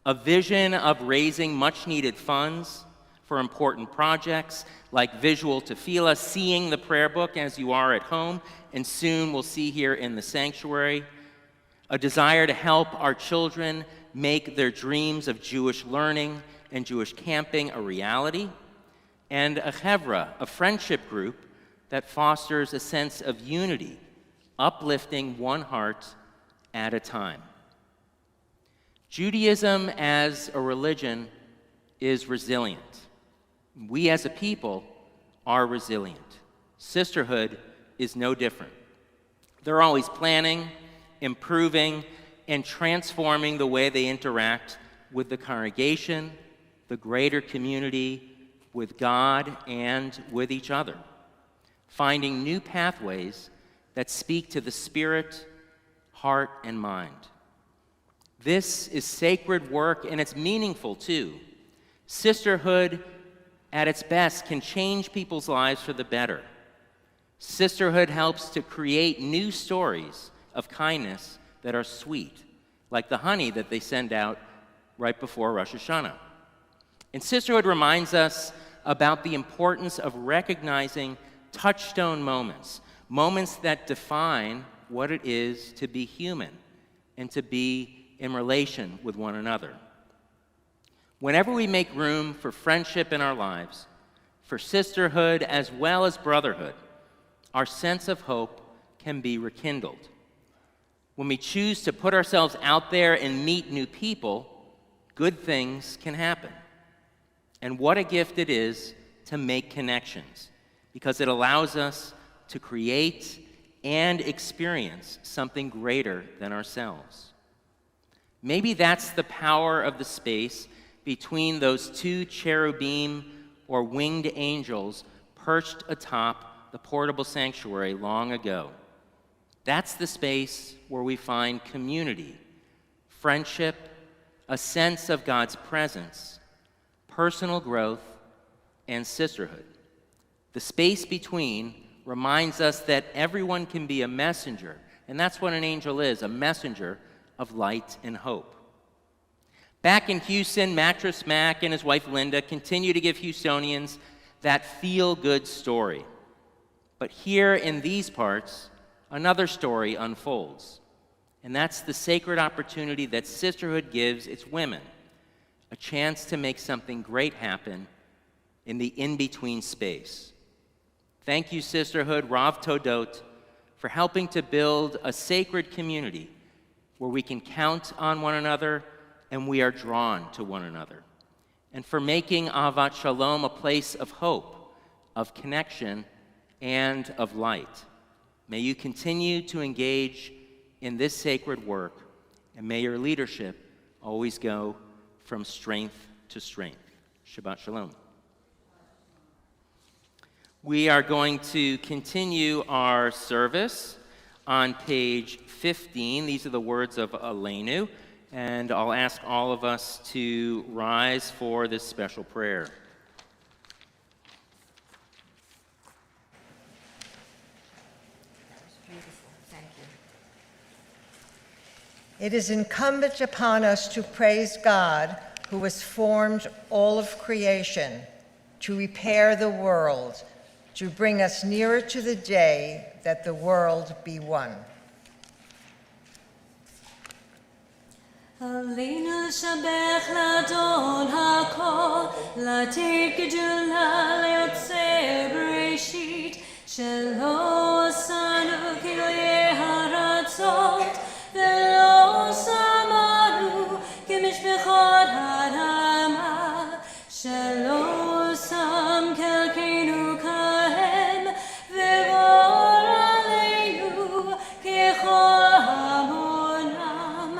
A vision of raising much-needed funds for important projects like Visual Tefillah, seeing the prayer book as you are at home, and soon we'll see here in the sanctuary. A desire to help our children make their dreams of Jewish learning and Jewish camping a reality. And a chevra, a friendship group that fosters a sense of unity, uplifting one heart at a time. Judaism as a religion is resilient. We as a people are resilient. Sisterhood is no different. They're always planning, improving, and transforming the way they interact with the congregation, the greater community, with God, and with each other, finding new pathways that speak to the spirit, heart, and mind. This is sacred work, and it's meaningful too. Sisterhood, at its best, can change people's lives for the better. Sisterhood helps to create new stories of kindness that are sweet, like the honey that they send out right before Rosh Hashanah. And sisterhood reminds us about the importance of recognizing touchstone moments, moments that define what it is to be human and to be in relation with one another. Whenever we make room for friendship in our lives, for sisterhood as well as brotherhood, our sense of hope can be rekindled. When we choose to put ourselves out there and meet new people, good things can happen. And what a gift it is to make connections, because it allows us to create and experience something greater than ourselves. Maybe that's the power of the space between those two cherubim or winged angels perched atop the portable sanctuary long ago. That's the space where we find community, friendship, a sense of God's presence, personal growth, and sisterhood. The space between reminds us that everyone can be a messenger, and that's what an angel is, a messenger of light and hope. Back in Houston, Mattress Mac and his wife Linda continue to give Houstonians that feel-good story. But here in these parts, another story unfolds. And that's the sacred opportunity that sisterhood gives its women, a chance to make something great happen in the in-between space. Thank you, Sisterhood, Rav Todot, for helping to build a sacred community where we can count on one another and we are drawn to one another, and for making Ahavat Shalom a place of hope, of connection, and of light. May you continue to engage in this sacred work, and may your leadership always go from strength to strength. Shabbat Shalom. We are going to continue our service on page 15. These are the words of Aleinu, and I'll ask all of us to rise for this special prayer. It is incumbent upon us to praise God, who has formed all of creation, to repair the world, to bring us nearer to the day that the world be one. עלינו לשבח לאדון הכל, להתיר גדולה ליוצר בראשית, שלא עשנו כגויי הרצות, ולא שמנו כמשפט וכל הרמה שלא שם חלקנו כהם וגור עלינו ככל המונם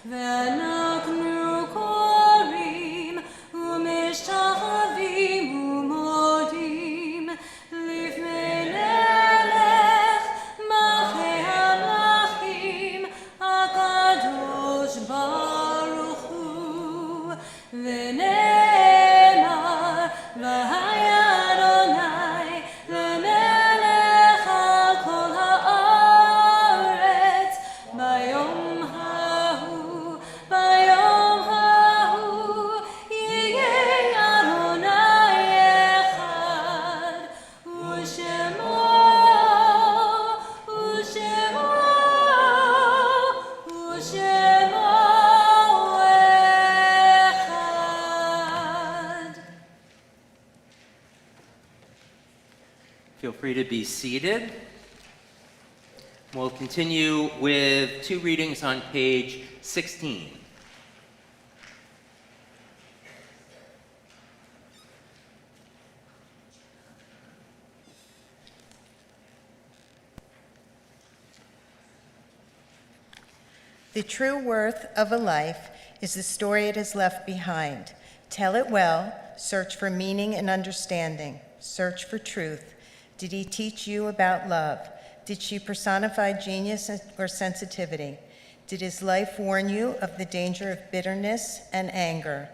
ואנחנו קוראים ומשתחווים ומודים לפני מלך מלכי המלכים הקדוש ברוך הוא ונאמר והיה אדוני למלך על כל הארץ ביום ההוא יהיה אדוני אחד ושמו אחד. Feel free to be seated. We'll continue with two readings on page 16. The true worth of a life is the story it has left behind. Tell it well, search for meaning and understanding, search for truth. Did he teach you about love? Did she personify genius or sensitivity? Did his life warn you of the danger of bitterness and anger?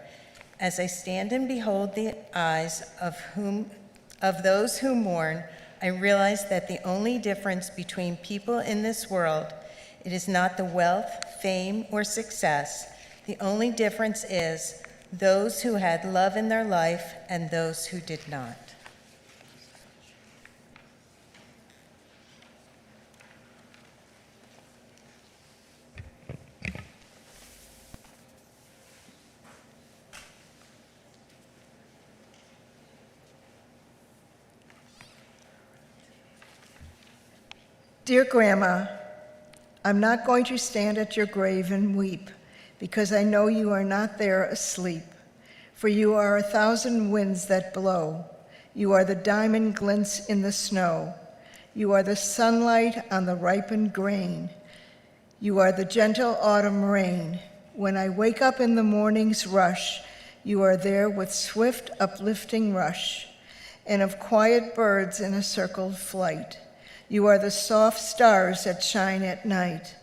As I stand and behold the eyes of those who mourn, I realize that the only difference between people in this world, it is not the wealth, fame, or success. The only difference is those who had love in their life and those who did not. Dear Grandma, I'm not going to stand at your grave and weep, because I know you are not there asleep. For you are 1,000 winds that blow. You are the diamond glints in the snow. You are the sunlight on the ripened grain. You are the gentle autumn rain. When I wake up in the morning's rush, you are there with swift, uplifting rush, and of quiet birds in a circled flight. You are the soft stars that shine at night.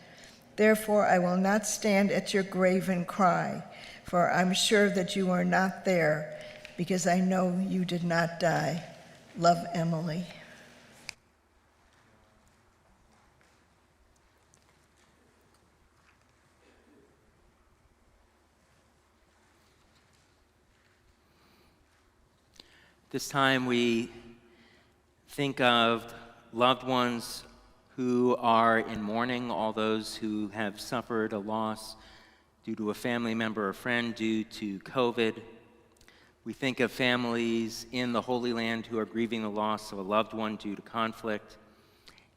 Therefore, I will not stand at your grave and cry, for I'm sure that you are not there, because I know you did not die. Love, Emily. This time we think of loved ones who are in mourning, all those who have suffered a loss due to a family member or friend due to COVID. We think of families in the Holy Land who are grieving the loss of a loved one due to conflict.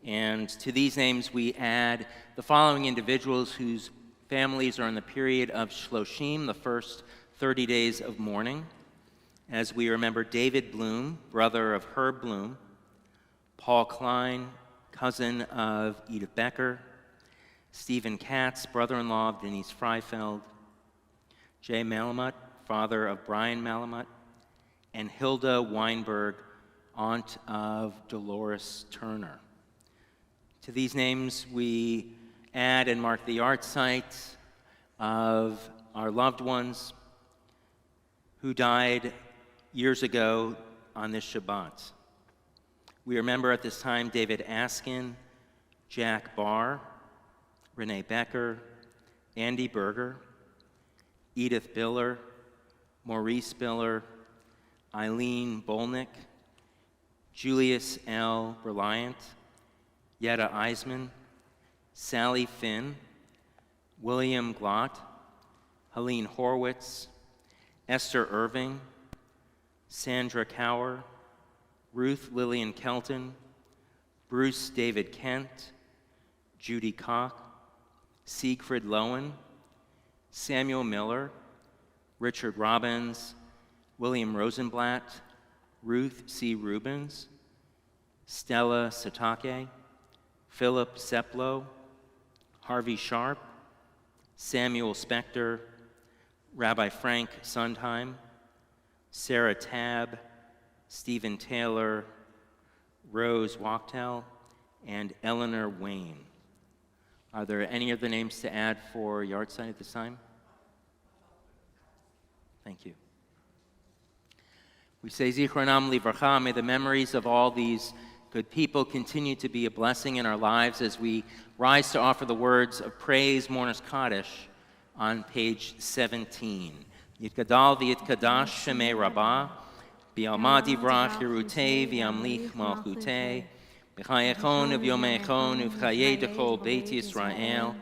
And to these names we add the following individuals whose families are in the period of Shloshim, the first 30 days of mourning, as we remember David Bloom, brother of Herb Bloom, Paul Klein, cousin of Edith Becker, Stephen Katz, brother-in-law of Denise Freifeld, Jay Malamut, father of Brian Malamut, and Hilda Weinberg, aunt of Dolores Turner. To these names we add and mark the art site of our loved ones who died years ago on this Shabbat. We remember at this time David Askin, Jack Barr, Renee Becker, Andy Berger, Edith Biller, Maurice Biller, Eileen Bolnick, Julius L. Reliant, Yetta Eisman, Sally Finn, William Glott, Helene Horwitz, Esther Irving, Sandra Cower, Ruth Lillian Kelton, Bruce David Kent, Judy Koch, Siegfried Lowen, Samuel Miller, Richard Robbins, William Rosenblatt, Ruth C. Rubens, Stella Satake, Philip Seplow, Harvey Sharp, Samuel Spector, Rabbi Frank Sondheim, Sarah Tabb, Stephen Taylor, Rose Wachtel, and Eleanor Wayne. Are there any other names to add for Yahrzeit at this time? Thank you. We say Zichronam Livracha, may the memories of all these good people continue to be a blessing in our lives as we rise to offer the words of praise, Mourner's Kaddish, on page 17. Yitkadal v'yitkadash shemei rabbah, bi'alma divrach hirutei v'yamlich malchutei, b'chayechon uv'yomechon uv'chayei dekol Beit Yisrael,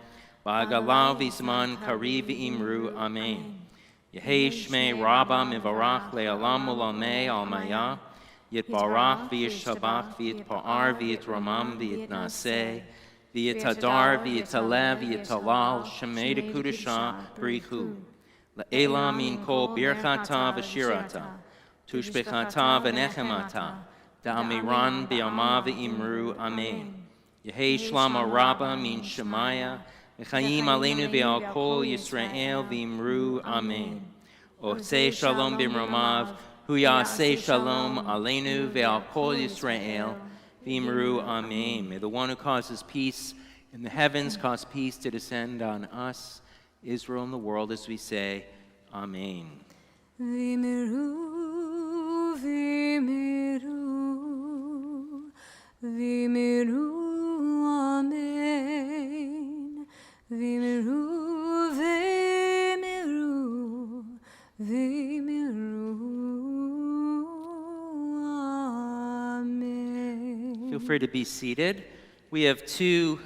ba'agalav v'zman kariv v'imru, amen. Yehei shmei rabbah mivarach le'alam u'lamei almaya, yitbarach v'yishabach v'yitpa'ar v'yitramam v'yitnaseh, v'yitadar v'yitalev v'yitalal shemei dekudasha b'richu. La'ela min kol birchata v'shirata, tushbechata v'nechemata, da'amiran bi'ama v'imru, amen. Yehei shlama rabba min shemaya, v'chayim aleinu v'al kol Yisrael v'imru, amen. Oseh shalom b'mromav, hu yaseh shalom aleinu v'al kol Yisrael v'imru, amen. May the one who causes peace in the heavens cause peace to descend on us, Israel, and the world, as we say, amen. V'imiru, v'imiru, v'imiru, amen. V'imiru, v'imiru, v'imiru, amen. Feel free to be seated. We have two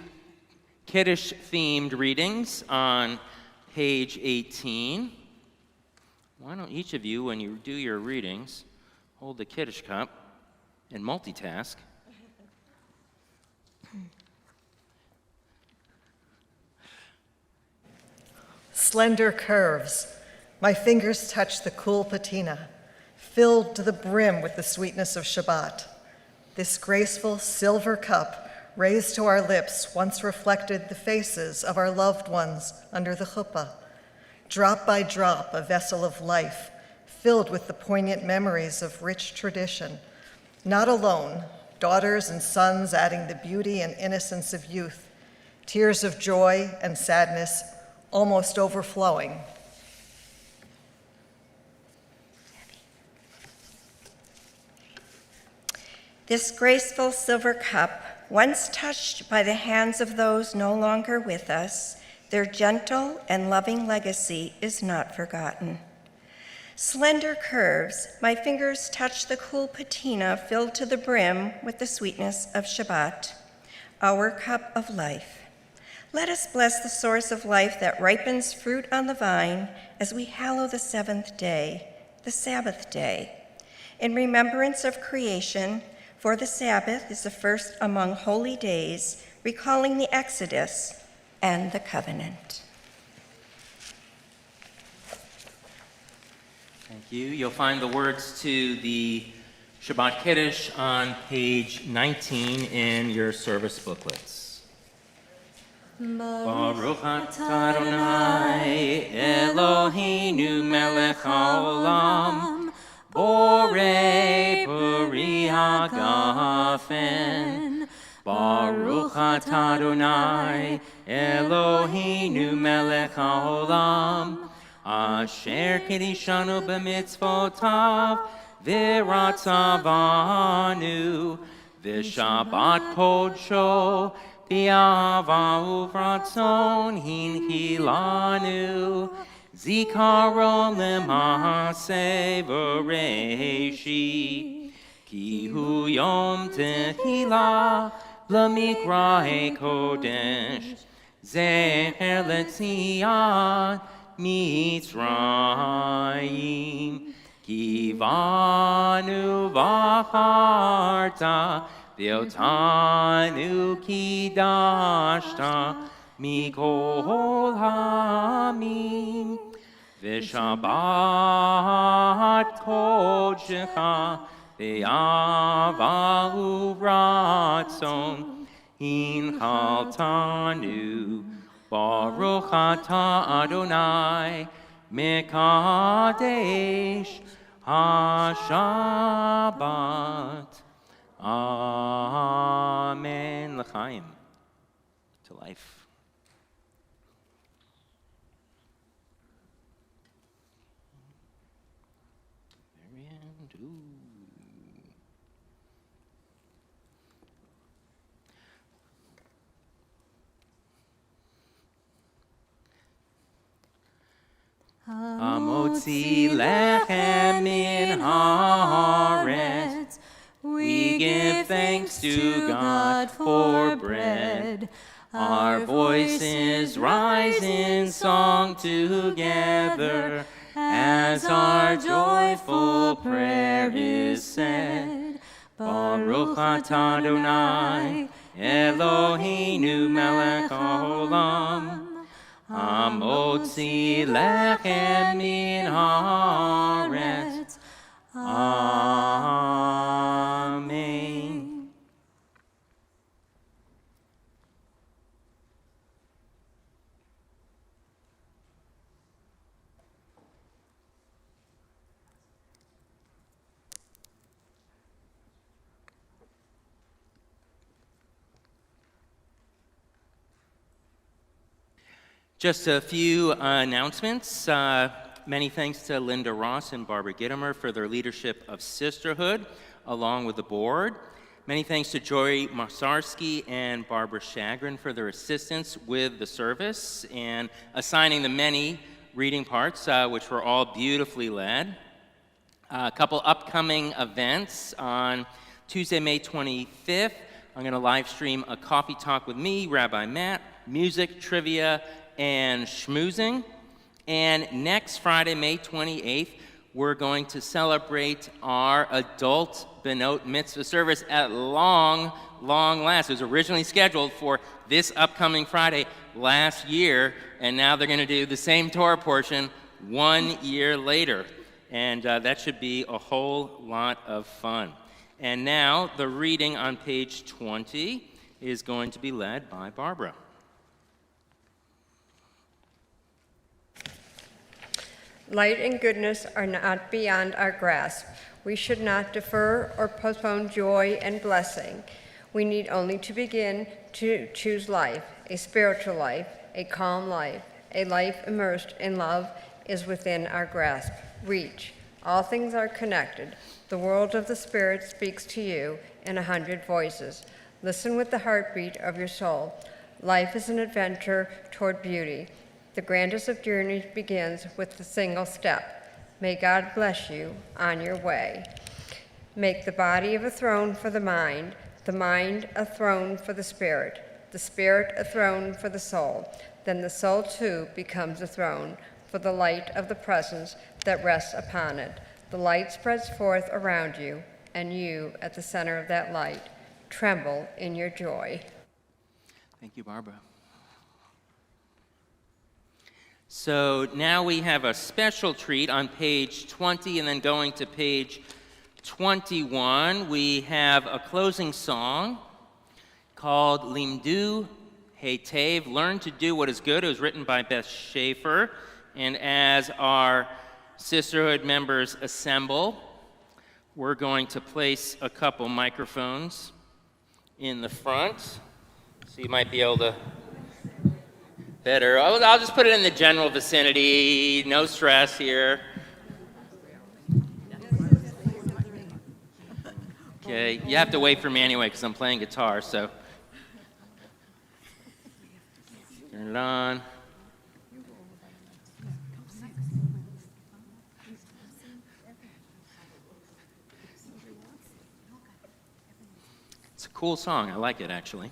Kiddush-themed readings on page 18. Why don't each of you, when you do your readings, hold the Kiddush cup and multitask? Slender curves, my fingers touch the cool patina, filled to the brim with the sweetness of Shabbat. This graceful silver cup raised to our lips once reflected the faces of our loved ones under the chuppah. Drop by drop, a vessel of life, filled with the poignant memories of rich tradition. Not alone, daughters and sons adding the beauty and innocence of youth, tears of joy and sadness almost overflowing. This graceful silver cup, once touched by the hands of those no longer with us, their gentle and loving legacy is not forgotten. Slender curves, my fingers touch the cool patina filled to the brim with the sweetness of Shabbat, our cup of life. Let us bless the source of life that ripens fruit on the vine as we hallow the seventh day, the Sabbath day. In remembrance of creation, for the Sabbath is the first among holy days, recalling the Exodus and the covenant. Thank you. You'll find the words to the Shabbat Kiddush on page 19 in your service booklets. Baruch atah Adonai Eloheinu melech haolam borei peri hagafen. Baruch atah Adonai Eloheinu melech haolam asher kiddushanu b'mitzvotav v'ratzavanu v'shabbat kodsho v'ava uvratzon hinhilanu zikaro lemase v'reishi ki hu yom tehila l'mikra'e kodesh zecher letziat Mitzrayim kivanu v'acharta v'otanu kidashta mikol hamim V'Shabbat kodecha ve'ava uratzon hinchaltanu Baruch atah Adonai Mekadesh HaShabbat. Amen. L'chaim. To life. Very end. Ooh. Hamotzi lechem min haaretz. We give thanks to God for bread. Our voices rise in song together as our joyful prayer is said. Baruch atah Adonai Eloheinu melech haolam. Hamotzi lechem min haaretz. Amen. Just a few announcements. Many thanks to Linda Ross and Barbara Gittimer for their leadership of Sisterhood, along with the board. Many thanks to Joy Marsarski and Barbara Shagrin for their assistance with the service and assigning the many reading parts, which were all beautifully led. A couple upcoming events. On Tuesday, May 25th, I'm going to live stream a coffee talk with me, Rabbi Matt, music, trivia, and schmoozing. And next Friday, May 28th, we're going to celebrate our adult Benot Mitzvah service at long last. It was originally scheduled for this upcoming Friday last year, and now they're going to do the same Torah portion 1 year later. And that should be a whole lot of fun. And now the reading on page 20 is going to be led by Barbara. Light and goodness are not beyond our grasp. We should not defer or postpone joy and blessing. We need only to begin to choose life, a spiritual life, a calm life, a life immersed in love is within our grasp, reach. All things are connected. The world of the Spirit speaks to you in 100 voices. Listen with the heartbeat of your soul. Life is an adventure toward beauty. The grandest of journeys begins with the single step. May God bless you on your way. Make the body of a throne for the mind a throne for the spirit a throne for the soul. Then the soul too becomes a throne for the light of the presence that rests upon it. The light spreads forth around you, and you at the center of that light. Tremble in your joy. Thank you, Barbara. So now we have a special treat on page 20, and then going to page 21, we have a closing song called Limdu Heitev, Learn to Do What Is Good. It was written by Beth Schaefer, and as our sisterhood members assemble, we're going to place a couple microphones in the front, so you might be able to better. I'll just put it in the general vicinity, no stress here. Okay, you have to wait for me anyway because I'm playing guitar, so. Turn it on. It's a cool song, I like it actually.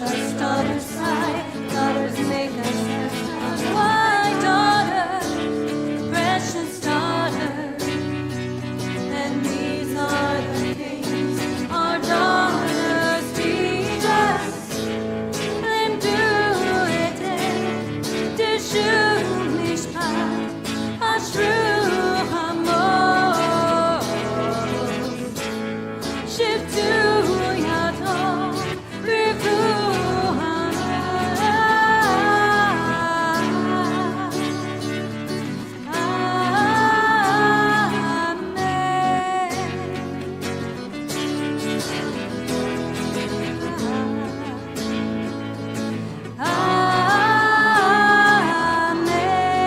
Hush us, daughters sigh, daughters make us why, daughter, precious daughter. And these are the things our daughters teach us. Them do it, to shoot mishpat, ashru hamor, shiftu yatom, rivu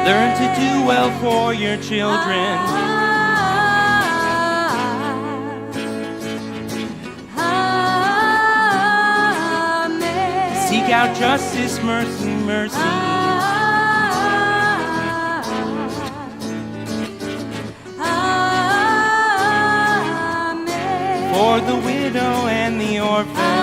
Learn to do well for your children. Seek out justice, mercy, mercy. For the widow and the orphan.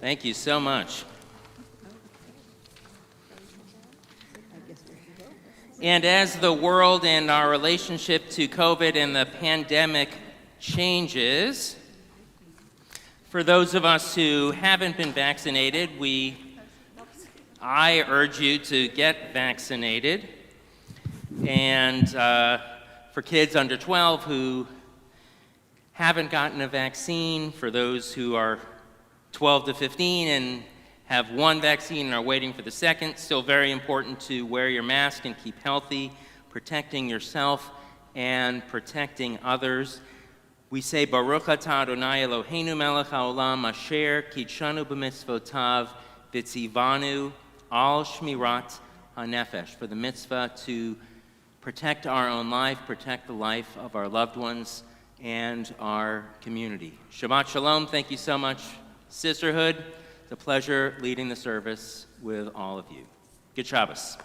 Thank you so much. And as the world and our relationship to COVID and the pandemic changes, for those of us who haven't been vaccinated, I urge you to get vaccinated. And for kids under 12 who haven't gotten a vaccine, for those who are 12 to 15 and have one vaccine and are waiting for the second, still very important to wear your mask and keep healthy, protecting yourself and protecting others. We say, Baruch atah Adonai Eloheinu melech haolam asher kidshanu b'mitzvotav v'tzivanu al shmirat hanefesh, for the mitzvah to protect our own life, protect the life of our loved ones and our community. Shabbat shalom. Thank you so much, Sisterhood. It's a pleasure leading the service with all of you. Good Shabbos.